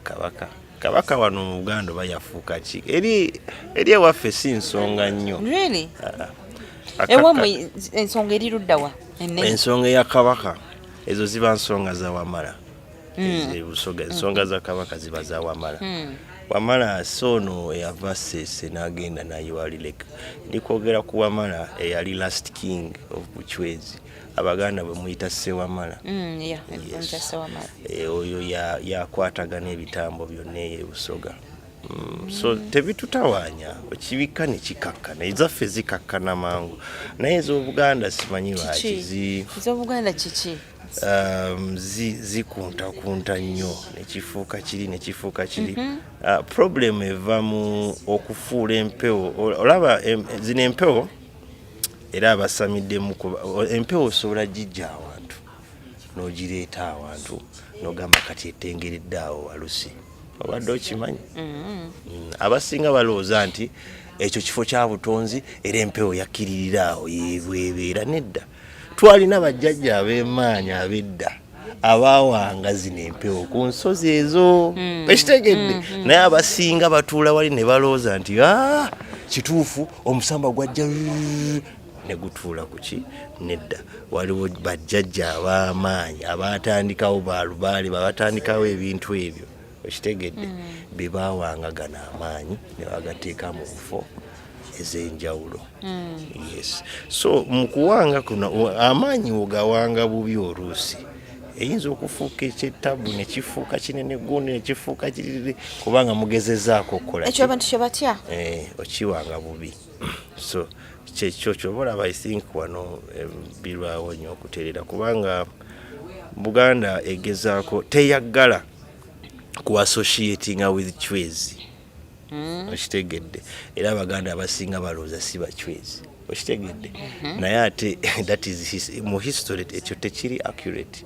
kabaka wano mu Buganda bayafuuka ki eri ewaffe si nsonga nnyo really ewamwe ensonga eri luddawa ensonga ya kabaka ezo ziba nsonga za Wamala ebusoga ensonga za kabaka ziba za Wamala Wamala sono eyava Ssese n'agenda naye wali leka ndikwogera ku Wamala eyali last king of Buchwezi Abaganda bwe muyita Ssewamala oyo yakwatagana ebitambo byonna ebusoga so tebitutawaanya okibika ne kikakkana ezaffe zikakkana mangu naye ez'Obuganda simanyi lwaki ez'Obuganda kiki zikuntakunta nnyo nekifuuka kiri problem eva mu okufuula empewo olaba zino empewo era abasamiddemu empewo osobola gijja awantu n'ogireeta awantu n'ogamba kati etengeredde awo walusi obadde okimanyi abasinga balowooza nti ekyo kifo kya butonzi era empewo yakkiririra awo yebwebeera nedda twalina bajjajja ab'emaanyi ab'edda abaawanga zino empewo ku nsozi ezo ekitegedde naye abasinga batuula wali ne balowooza nti kituufu omusamba gwajja ne gutuula ku ki nedda waliwo bajjajja ab'amaanyi abaatandikawo balubaale babatandikawo ebintu ebyo ekitegedde be baawanga gano amaanyi ne bagateeka mu bufo ez'enjawulo yes so mu kuwanga kuno amaanyi ogawanga bubi oluusi eyinza okufuuka ekyettabu ne kifuuka kinene gundi ne kifuuka kiriri kubanga mugezezaako okukola ekyo abantu kye batya okiwanga bubi so kyekyo kyobalaba I think wano birwawo nnyo okutereera kubanga Buganda egezaako teyaggala ku associatinga with Chwezi okitegedde era Abaganda abasinga balooza si Bachwezi okitegedde naye ate that is mu history ekyo tekiri accurate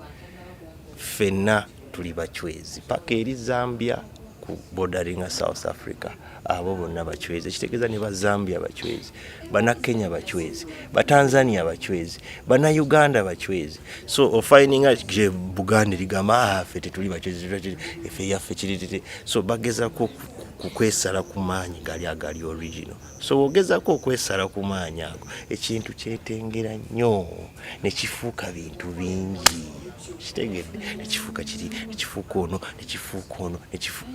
ffenna tuli Bachwezi paka eri Zambia ku borderinga South Africa abo bonna Bachwezi ekitegeeza ne Bazambia Bachwezi bana Kenya Bachwezi Batanzania Bachwezi bana Uganda Bachwezi so ofininga je Buganda ligama ffe tetuli Bachwezi efe yaffe kiritete so bageza kukwesala ku maanyi gali original so ogezako okwesala ku maanyi ago ekintu kyetengera nnyo ne kifuuka bintu bingi kitegedde ne kifuuka kiri ne kifuuka ono ne kifuuka ono ne kifuuka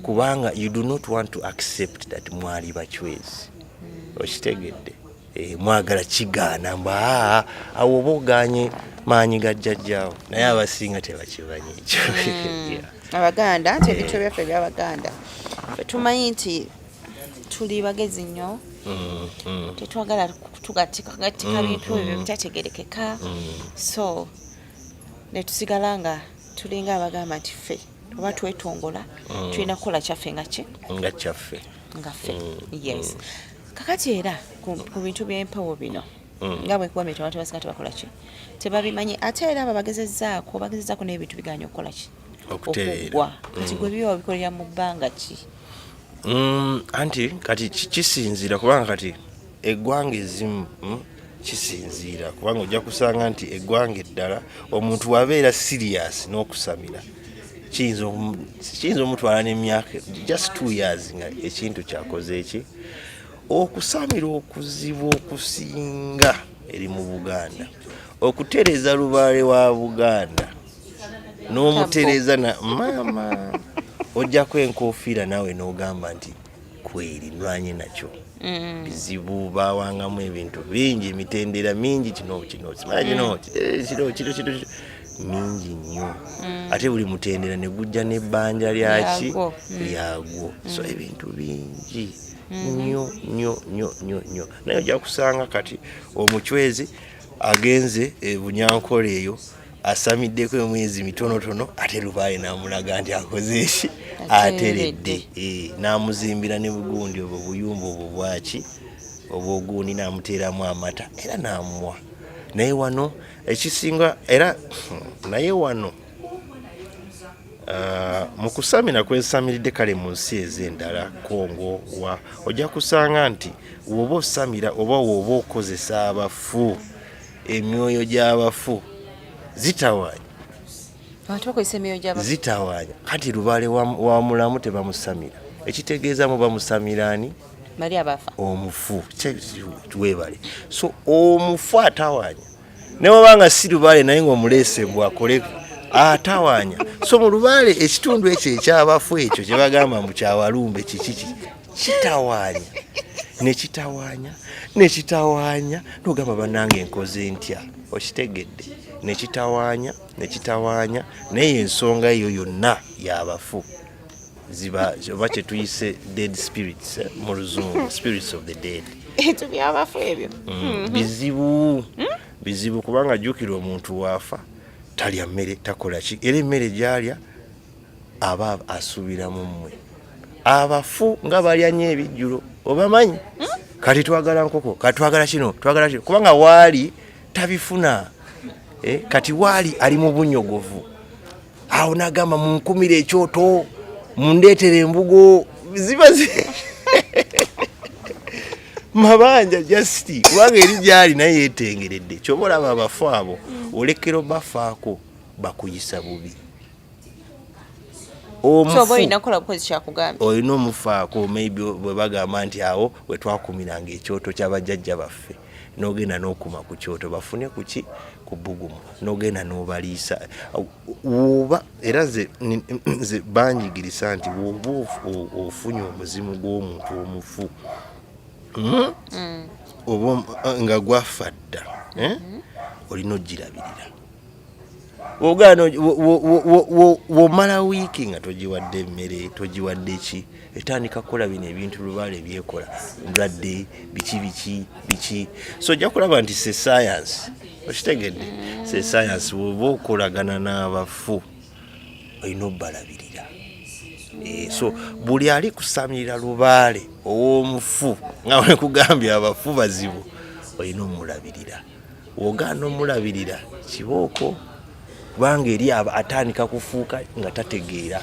kubanga you do not want to accept that mwali Bachwezi okitegedde mwagala kigaana mba awo oba oganye maanyi ga jjajjaawo naye abasinga tebakimanyi ekyo Abaganda nti ebintu byaffe by'Abaganda tumanyi nti tuli bagezi nnyo tetwagala tugatika bintu ebyo bitategerekeka so ne tusigala nga tulinga abagamba nti ffe oba twetongola tulina kukola kyaffe nga kyaffe nga ffe yes kakati era ku bintu by'empewo bino nga bwe kuba abantu basinga tebakola ki tebabimanyi ate era bagezezzaako n'ebintu biganya okukola ki okugwa kati gwe biba bikolera mu bbanga ki anti kati kisinziira kubanga kati eggwanga ezimu kisinziira kubanga ojja kusanga nti eggwanga eddala omuntu wabeera serious n'okusamira kiyinza omutwala n'emyaka just 2 years nga ekintu kyakoze eki okusamira okuzibu okusinga eri mu Buganda okutereza lubaale wa Buganda n'omutereza na maama ojjako enkofiira nawe n'ogamba nti kweri nlwanye nakyo bizibu bawangamu ebintu bingi emitendera mingi kino mingi nnyo ate buli mutendera ne gujja n'ebbanja lyaki lyagwo so ebintu bingi nnyo naye ojja kusanga kati omuchwezi agenze Bunyankole eyo asamiddeko emwezi mitonotono ate lubaale n'amulaga nti akoze eki ateredde n'amuzimbira ne bugundi obwo buyumba obwo bwaki obwogundi n'amuteeramu amata era n'amuwa naye wano ekisinga era naye wano mu kusamira kwesamiridde kale mu nsi ez'endala Kongo ojja kusanga nti woba osamira oba woba okozesa abafu emyoyo gy'abafu zitawaanya kati lubaale wa mulamu tebamusamira ekitegeeza mu bamusamirani omufu webale so omufu atawaanya newabanga si lubaale naye ng'omuleese bwakole atawaanya so mu lubaale ekitundu ekyo ekyabafu ekyo kye bagamba mu kyawalumbe kiki nekitawaanya n'ogamba bannange enkoze ntya okitegedde nekitawaanya naye ensonga eyo yonna y'abafu ziba oba kye tuyise dead spirits mu Luzungu spirits of the dead ebyo by'abafu ebyo bizibu kubanga jjukira omuntu waafa talya mmere takola ki era emmere gy'alya aba asuubiramu mmwe abafu nga balya nnyo ebijjulo obamanyi kati twagala nkoko kati twagala kino kubanga waali tabifuna kati waali ali mu bunyogovu awo n'agamba munkumire ekyoto mundeetere embugo ziba mabanja just kubanga eri gyali naye yeetengeredde kyoba olaba abafu abo olekero bafaako bakuyisa bubi olina omufaako maybe bwe bagamba nti awo we twakumiranga ekyoto ky'abajjajja baffe n'ogenda n'okuma ku kyoto bafune kuki ku bbugumu n'ogenda n'obaliisa oba era nze banyigirisa nti woba ofunye omuzimu gw'omuntu omufu oba nga gwafa dda olina ogirabirira ogana womala wiiki nga togiwadde emmere togiwadde ki etandika kukola bino ebintu lubaale byekola ndwadde biki so ojja kulaba nti se science okitegedde se science woba okolagana n'abafu olina obbalabirira so buli ali kusamirira lubaale ow'omufu nga wekugambye abafu bazibu olina omulabirira wogaana omulabirira kibooko kubanga eri atandika kufuuka nga tategeera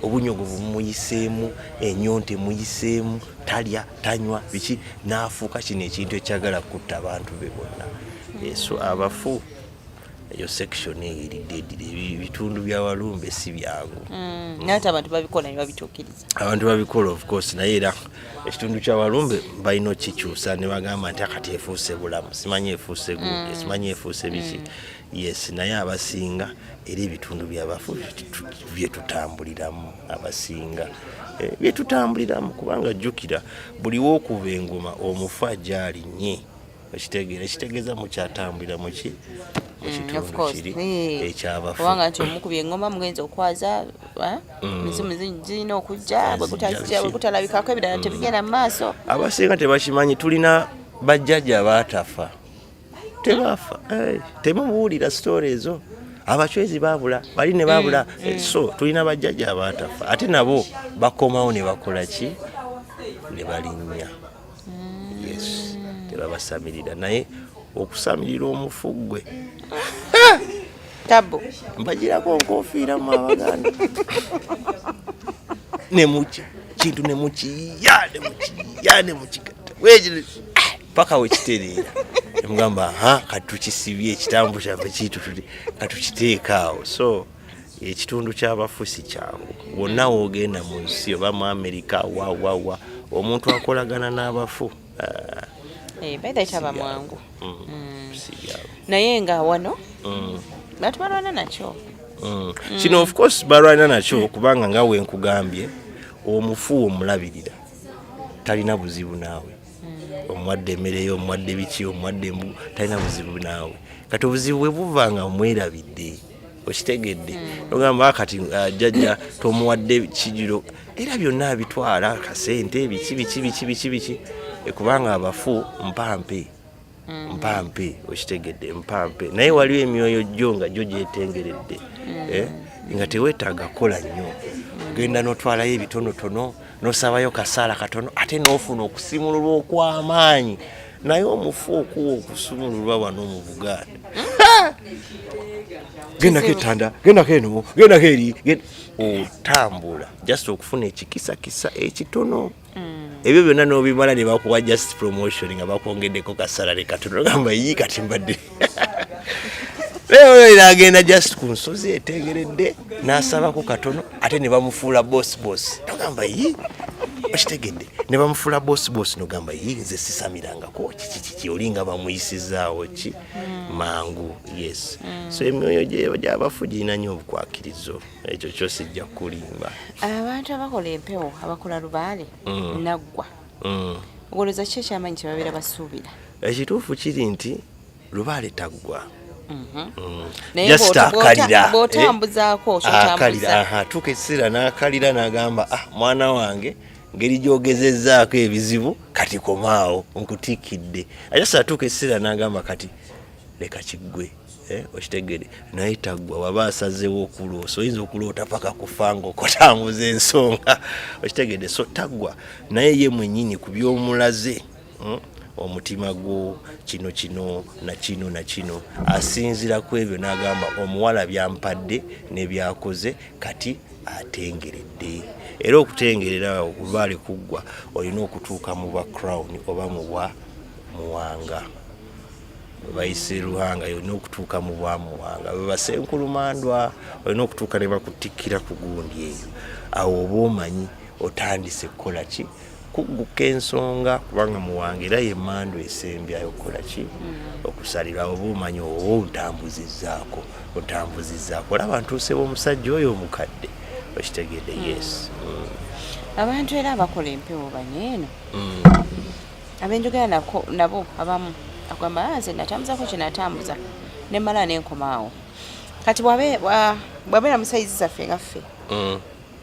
obunyogovu mumuyiseemu enyonte muyiseemu talya tanywa biki n'afuuka kino ekintu ekyagala kutta abantu be bonna so abafu eyo section eridedire ebitundu bya Walumbe si byangu nate abantu babikola ne babituukiriza abantu babikola of course naye era ekitundu kya Walumbe balina okikyusa ne bagamba nti akati efuuse bulamu simanyi efuuse gude simanyi efuuse biki yes naye abasinga era ebitundu by'abafu byetutambuliramu abasinga byetutambuliramu kubanga jjukira buli w'okuba engoma omufu ajali nnye ekitegeeza mukyatambulira muki ekitundu kiri ekyabafu kubanga nti omukubye engoma mugenzi okwaza mizimu zirina okujja bwe kutalabikako ebirala tebigenda mu maaso abasinga tebakimanyi tulina bajjajja baatafa tebafa temubuulira story ezo abachwezi babula bali ne babula so tulina bajjajja abatafa ate nabo bakomawo ne bakola ki ne balinnya yes tebabasamirira naye okusamirira omufugwe tabu mbagirako nkofiira mu Abaganda ne muki kintu ne mukiya ne mukikata wejire paka wekitereera mugamba katukisibye ekitambo kyaffe kitu katukiteekaawo so ekitundu ky'abafusi kyangu bonna woogenda mu nsi oba mu Amerika wa omuntu akolagana n'abafu betaba mwangu naye nga wano batwalana nakyo kino of course balwana nakyo kubanga nga wenkugambye omufu omulabirira talina buzibu naawe omwadde emmereyo omwadde biki omwadde embu talina buzibu naawe kati obuzibu bwe buvanga omwerabidde okitegedde ogamba kati jjajja tomuwadde kijiro era byonna abitwala akasente biki kubanga abafu mpampe okitegedde mpampe naye waliwo emyoyo gyo nga gyo gyetengeredde nga teweetaaga kola nnyo genda n'otwalayo ebitonotono n'osabayo kasaala katono ate n'ofuna okusimululwa okw'amaanyi naye omufu okuwa okusumululwa wano mu Buganda gendako etanda gendako eno gendako eri otambula just okufuna ekikisakisa ekitono ebyo byonna n'obimala ne bakuwa just promotion nga bakwongeddeko kasalale katono gamba yi kati mbadde leero agenda just ku nsozi etengeredde n'asabako katono ate ne bamufuula boss nogamba yi okitegedde ne bamufuula boss nogamba yi nze sisamirangako kiki olinga bamuyisizaawo ki mangu yes so emyoyo gy'abafu girina nnyo obukwakirizo ekyo kyo sijja kulimba abantu abakola empewo abakola lubaale naggwa ogoloza ki ekyamanyi kye babeera basuubira ekituufu kiri nti lubaale taggwa just akalira bw'otambuzaako akalira tuuka ekiseera n'akalira n'agamba mwana wange ngeri gy'ogezezzaako ebizibu kati komaawo nkutiikidde ajasa atuuka ekiseera n'agamba kati leka kiggwe okitegere naye taggwa waba asazeewo okuloosa oyinza okuloota paka kufa ng'okotambuza ensonga okitegedde so taggwa naye ye mwennyini ku by'omulaze omutima gwo kino na kino asinzira ku ebyo n'agamba omuwala byampadde n'ebyakoze kati atengeredde era okutengerera okubaale kuggwa olina okutuuka mu ba crown oba mu bwa muwanga bayise Ruhanga olina okutuuka mu bwa muwanga basenkulumandwa olina okutuuka ne bakutikkira ku gundi eyo awo oba omanyi otandise kukola ki kugguka ensonga kubanga muwanga era ye mmandu esembyayo okukola ki okusalira oba omanyi oba otambuzizzaako olaba ntuuse b'omusajja oyo omukadde okitegedde yes abantu era abakola empewo banyeeno abenjogera nabo abamu agamba nze natambuzako kye natambuza ne mala n'enkomaawo kati bwabeera musaizi zaffe ngaffe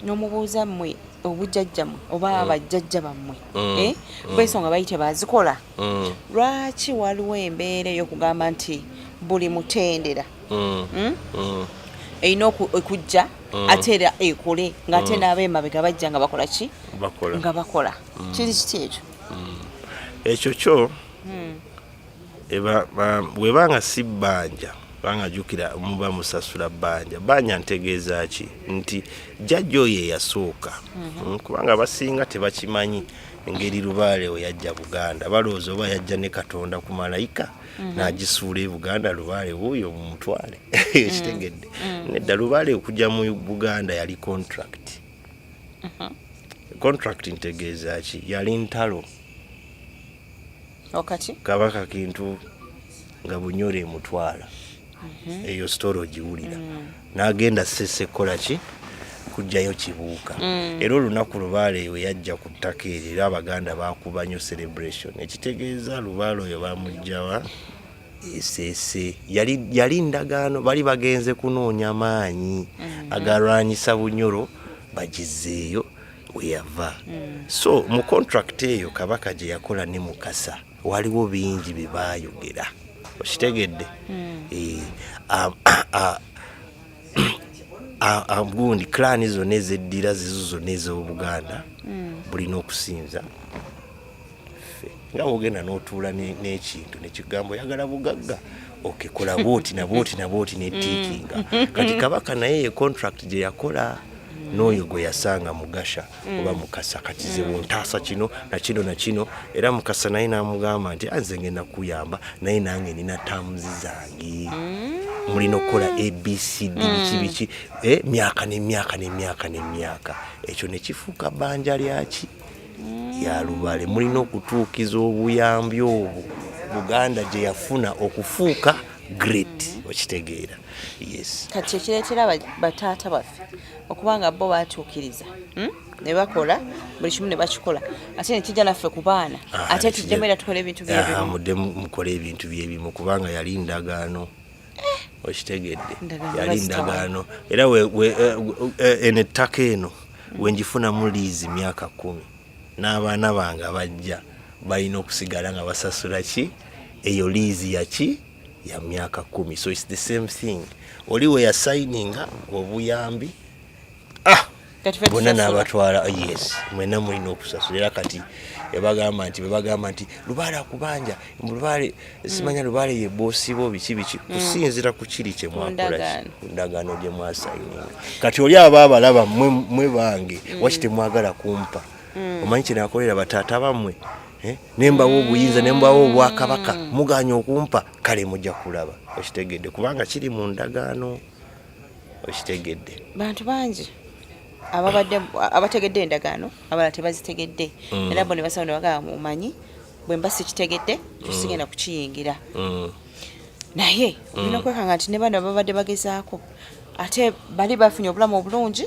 n'omubuuza mmwe obujjajjammwe oba abajjajja bammwe bwensonga bayite bazikola lwaki waliwo embeera ey'okugamba nti buli mutendera erina okujja ate era ekole ng'ate n'ab'emabega bajja nga bakola ki nga bakola kiri kiti ekyo ekyo kyo bwebanga si bbanja banga jukira muba musasula banja ntegeeza ki nti jjajja oyo eyasooka kubanga abasinga tebakimanyi engeri lubaale we yajja Buganda balowooza oba yajja ne Katonda ku malayika n'agisuula e Buganda lubaale wuuyo mumutwale ekitegedde nedda lubaale okujja mu Buganda yali contract ntegeeza ki yali ntalo okati kabaka kintu nga bunyore mutwala eyo story ogiwulira n'agenda sesekola ki kujjayo kibuuka era olunaku lubaale we yajja ku ttaka eryo era Abaganda bakuba nnyo celebration ekitegeeza lubaale oyo bamugjawa esese yali ndagaano bali bagenze kunoonya maanyi agalwanyisa bunyoro bagizeeyo we yava so mu contract eyo kabaka gye yakola ne Mukasa waliwo bingi bye baayogera okitegedde gundi clan zonna ezeddira zizo zonna ez'Obuganda bulina okusinza ffe nga bwogenda n'otuula n'ekintu nekigambo oyagala bugagga okekola bwoti na bwoti netiikinga kati Kabaka naye ye contract gye yakola n'oyo gwe yasanga Mugasha oba Mukasa kati ze wontaasa kino na kino era Mukasa naye n'amugamba nti anze ngenda kuyamba naye nange nina tamuzi zange mulina okukola ABCD biki myaka n'emyaka ekyo ne kifuuka bbanja lyaki ya Lubale mulina okutuukiza obuyambi obwo Buganda gye yafuna okufuuka great okitegeera. Yes, kati ekireetera bataata baffe okubanga bo batuukiriza ne bakola buli kimu ne bakikola ate nekijja naffe ku baana ate tuddemu era tukole ebintu byebimu muddemu mukole ebintu byebimu kubanga yali ndagaano okitegedde yali ndagaano era enettaka eno wenjifunamu liizi myaka 10 n'abaana bange abajja balina okusigala nga basasula ki eyo liizi yaki ya myaka 10 so it's the same thing oli we yasayininga obuyambi bonna n'abatwala yes mwena mulina okusasula era kati bebagamba nti Lubaale akubanja Lubaale simanya Lubaale ye boosi bo biki kusinzira ku kiri kye mwakola ndagaano gye mwasayininga kati oli abalaba mwe bange waki temwagala kumpa omanyi kye nakolera bataata bammwe nembawo obuyinza nembawo obwakabaka muganya okumpa kale mujja kulaba okitegedde kubanga kiri mu ndagaano okitegedde bantu bangi abategedde endagaano abalala tebazitegedde era bo ne basaba ne bagamba mumanyi bwe mba sikitegedde tusigenda kukiyingira naye olina okwekanga nti ne bano babadde bagezaako ate bali bafunye obulamu obulungi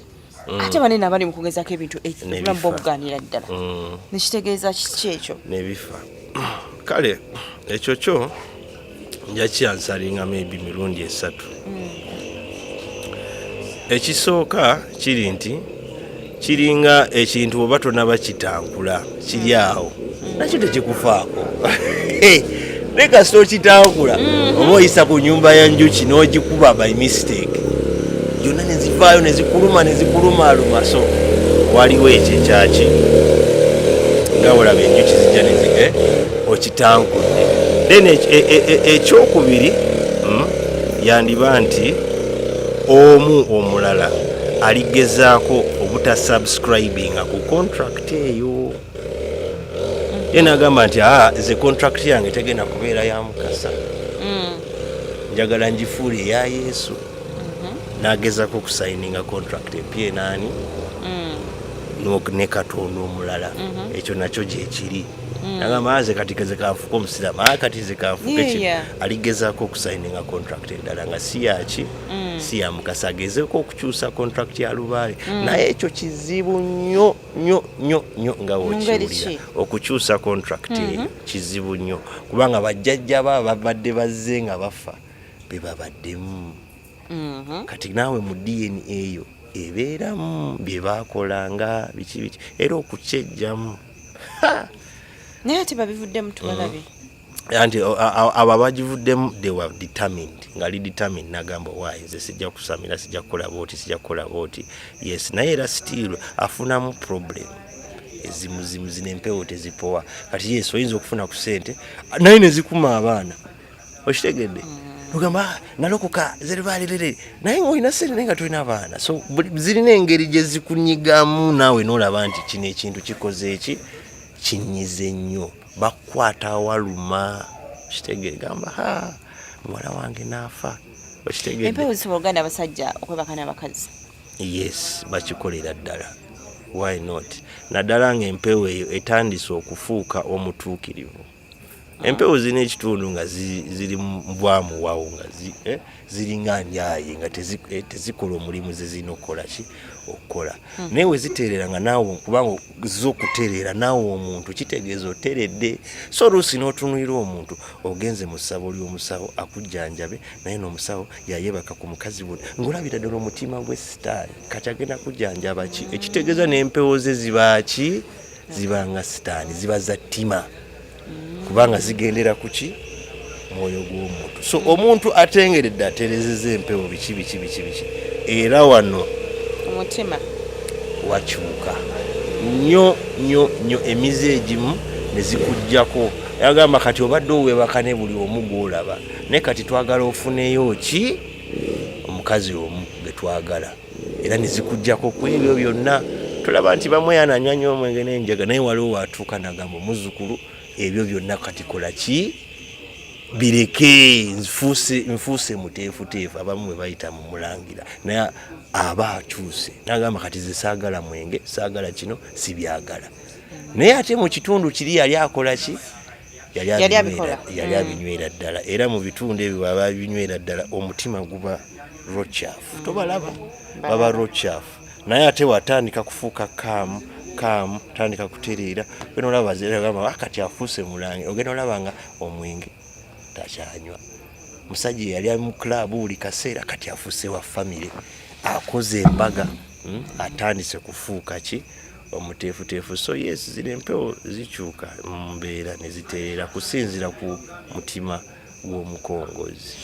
ate banene abali mu kugezaako ebintu obulamu bw'obugaanira ddala nekitegeeza kiki ekyo nebifa kale ekyo kyo nja kyansalinga maybe mirundi 3 ekisooka kiri nti kiringa ekintu oba tonaba kitangula kiri awo nakyo tekikufaako leka sito kitangula oba oyisa ku nyumba ya njuki n'ogikuba by mistake jonna nezivaayo nezikuluma so waliwo ekyo ekyaki nga olaba enjuki zijja nezige okitangudde then ekyokubiri yandiba nti omulala aligezaako obutasubscribinga ku contract eyo yena agamba nti ze contract yange tegenda kubeera ya Mukasa njagala njifuule eya Yesu nagezaako okusayininga contract empya enaani ne Katonda omulala ekyo nakyo gyekiri nagamba ze kati kanfuka omusiraamu kati ze kanfuka aligezaako okusayininga contract endala nga si yaki si ya Mukasa agezeeko okukyusa contract ya Lubaale naye ekyo kizibu nnyo nga wokiwulira okukyusa contract eyo kizibu nnyo kubanga bajjajja babadde bazze nga bafa bebabaddemu kati naawe mu DNA eyo ebeeramu bye baakolanga biki era okukyejjamu naye ate babivuddemu tubalabe anti abo abagivuddemu they were determined ngali determined nagamba why nze sijja kusamira sijja kukola booti yes naye era still afunamu problem ezimuzimu zinempewo tezipowa kati yes oyinza okufuna ku sente naye nezikuma abaana okitegedde ugamba nalokoka zeribalirere naye ng'olina sente naye nga tolina abaana so zirina engeri gye zikunyigamu naawe n'olaba nti kino ekintu kikoze eki kinyize nnyo bakwata awaluma kitegere gamba muwala wange naafa okitegedde empewo zisobola oganda abasajja okwebaka n'abakazi yes bakikolera ddala why not naddala ng'empewo eyo etandise okufuuka omutuukirivu empewo zina ekitundu nga ziri mbwamu wawo nga ziringa ndyaye nga tezikola omulimu ze zirina okukola ki okukola naye we ziteerera nga naawe kubanga zokuteerera naawe omuntu kitegeeza oteredde so oluusi n'otunuulira omuntu ogenze mu ssabo ly'omusawo akujjanjabe naye n'omusawo yayebaka ku mukazi bwe ng'olabira ddala omutima gwe sitaani kati agenda kujjanjaba ki ekitegeeza n'empewo ze zibaki ziba nga sitaani ziba za ttima kubanga zigendera kuki mwoyo gw'omuntu so omuntu atengeredde aterezeza empewo biki era wano omutima wakyuka nnyo emize egimu ne zikujjako. Yagamba kati obadde owebaka ne buli omu gw'olaba naye kati twagala ofuneyo ki omukazi omu gwe twagala, era ne zikujjako ku ebyo byonna. Tulaba nti bamwe yananywanya omwenge n'enjaga naye waliwo watuuka nagamba omuzukulu ebyo byonna kati kola ki bireke, nfuuse muteefuteefu. Abamu bwe bayita mu mulangira naye aba akyuse nagamba kati ze saagala mwenge, saagala kino sibyagala. Naye ate mu kitundu kiri yali akola ki yali abinywera ddala, era mu bitundu ebyo baba binywera ddala omutima guba rochafu. Tobalaba baba rochafu, naye ate watandika kufuuka kaamu tandika kutereera genda olaba zeragamba kati afuuse mulange, ogenda olaba nga omwenge takyanywa. Musajja yali mu club buli kaseera kati afuuse wa family, akoze embaga atandise kufuuka ki omuteefuteefu. So yes, zino empewo zikyuka mu mbeera ne zitereera kusinzira ku mutima gw'omukongozi.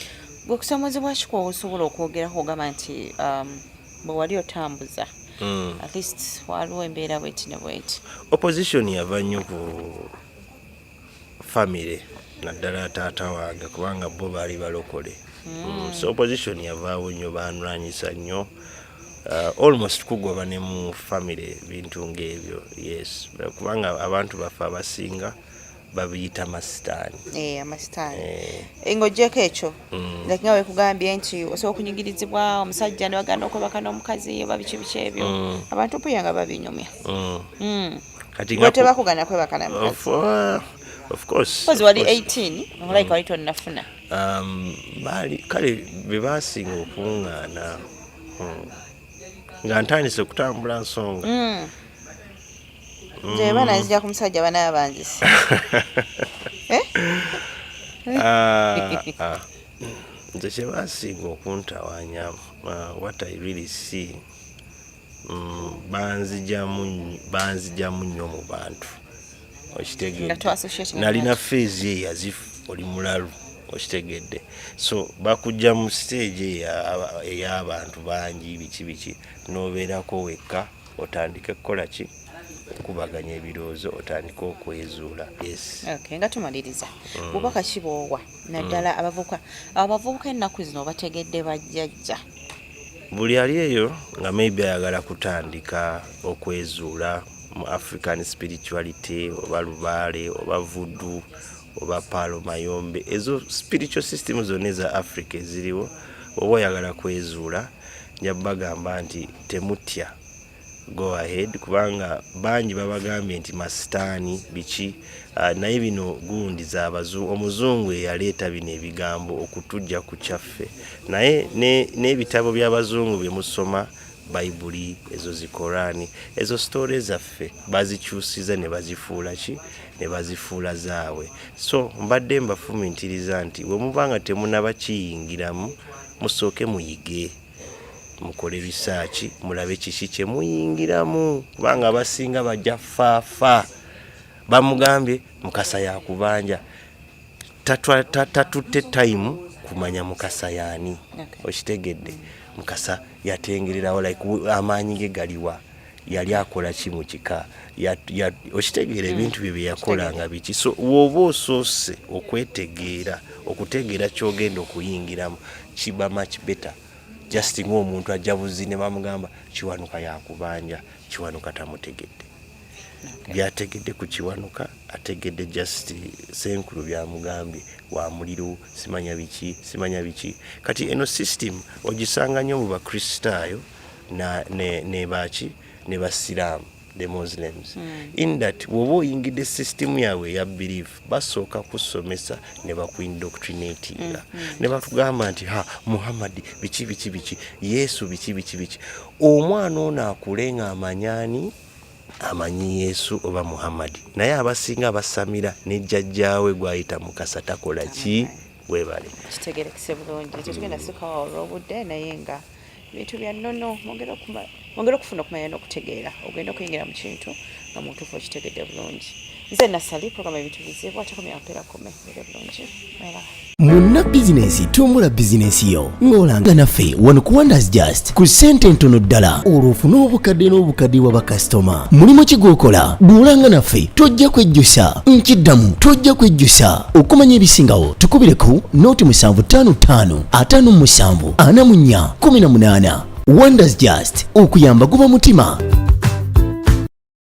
Gwe kusomozebwa kiko osobola okwogerako ogamba nti bwe wali otambuza at least waliwo embeera bweti ne bweti. Opposition yava nnyo ku family naddala taata wange kubanga bo baali balokole. So opposition yavaawo nnyo, banwanyisa nnyo almost kugoba ne mu family bintu ng'ebyo. Yes, kubanga abantu baffe abasinga babiyita masitaani. Amasitaani ng'oggyeko ekyo like nga wekugambye nti osobola okunyigirizibwa omusajja ne bagenda okwebaka n'omukazi oba biki ebyo abantu puyanga babinyumya. Kati nga tebakugana kwebaka n'omukazi of course because wali 18 like wali tonnafuna bali kale be basinga okuŋŋaana nga ntandise okutambula nsonga nze baana nzija ku musajja bana banzisi nze kye basinga okuntawanya what I really see banzijamu nnyo mu bantu okitegedde. Nalina feezi eyazifu oli mulalu okitegedde, so bakujja mu stage ey'abantu bangi biki n'obeerako wekka otandike kukola ki okubaganya ebirowoozo otandika okwezuula. Yes. Okay, nga tumaliriza bubaka kiboowa naddala abavubuka ennaku zino bategedde bajjajja buli ali eyo nga maybe ayagala kutandika okwezuula mu African spirituality oba lubaale oba voodoo oba palo mayombe, ezo spiritual system zonna eza Africa eziriwo. Oba oyagala kwezuula nja bagamba nti temutya, go ahead, kubanga bangi babagambye nti masitaani biki naye bino gundi z'abazungu. Omuzungu eyaleeta bino ebigambo okutujja ku kyaffe, naye n'ebitabo by'abazungu bye musoma Bayibuli, ezo zikorani, ezo stories zaffe bazikyusiza ne bazifuula ki ne bazifuula zaabwe. So mbadde mbafumintiriza nti bwe mubanga temunaba kiyingiramu musooke muyige, mukole research, mulabe kiki kye muyingiramu, kubanga abasinga bajja faafa. Bamugambye Mukasa yakubanja, tatutte time kumanya Mukasa yaani. Okitegedde Mukasa yatengererawo like amaanyi ge galiwa, yali akola ki mu kika, okitegeera ebintu bye yakolanga biki. So woba osoose okwetegeera, okutegeera kyogenda okuyingiramu kiba much better. Just ng'omuntu ajja buzi ne bamugamba Kiwanuka yakubanja, Kiwanuka tamutegedde. Byategedde ku Kiwanuka, ategedde just senkulu byamugambye wa muliro, simanya biki. Kati eno system ogisanga nnyo mu Bakristaayo ne baki ne Basiraamu, the Muslims. In that woba oyingidde system yaabwe ya belief basooka kusomesa ne bakuindoctrinatinga ne batugamba nti Muhammad biki Yesu biki. Omwana ono akule nga amanyi Yesu oba Muhammad, naye abasinga basamira ne jjajjaawe gwayita Mukasa takola ki webale. Kitegerekese bulungi tetugenda sikawa olw'obudde naye nga ebintu bya nnono mwongera okufuna okumanya n'okutegeera ogenda okuyingira mu kintu nga mutuufu okitegedde bulungi. Nze Nasali programu ebintu bizibu ate komya mpera kome bulungi. Munna bizinesi tumbula bizinesi yo ng'olanga naffe wano ku Wonders Just ku ssente ntono ddala olw'ofuna obukadde n'obukadde wa bakasitoma. Mulimu ki gw'okola? Duulanga naffe tojja kwejjusa. Nkiddamu tojja kwejjusa. Okumanya ebisingawo tukubireko nooti 755 57 44 18. Wonders Just okuyamba guba mutima.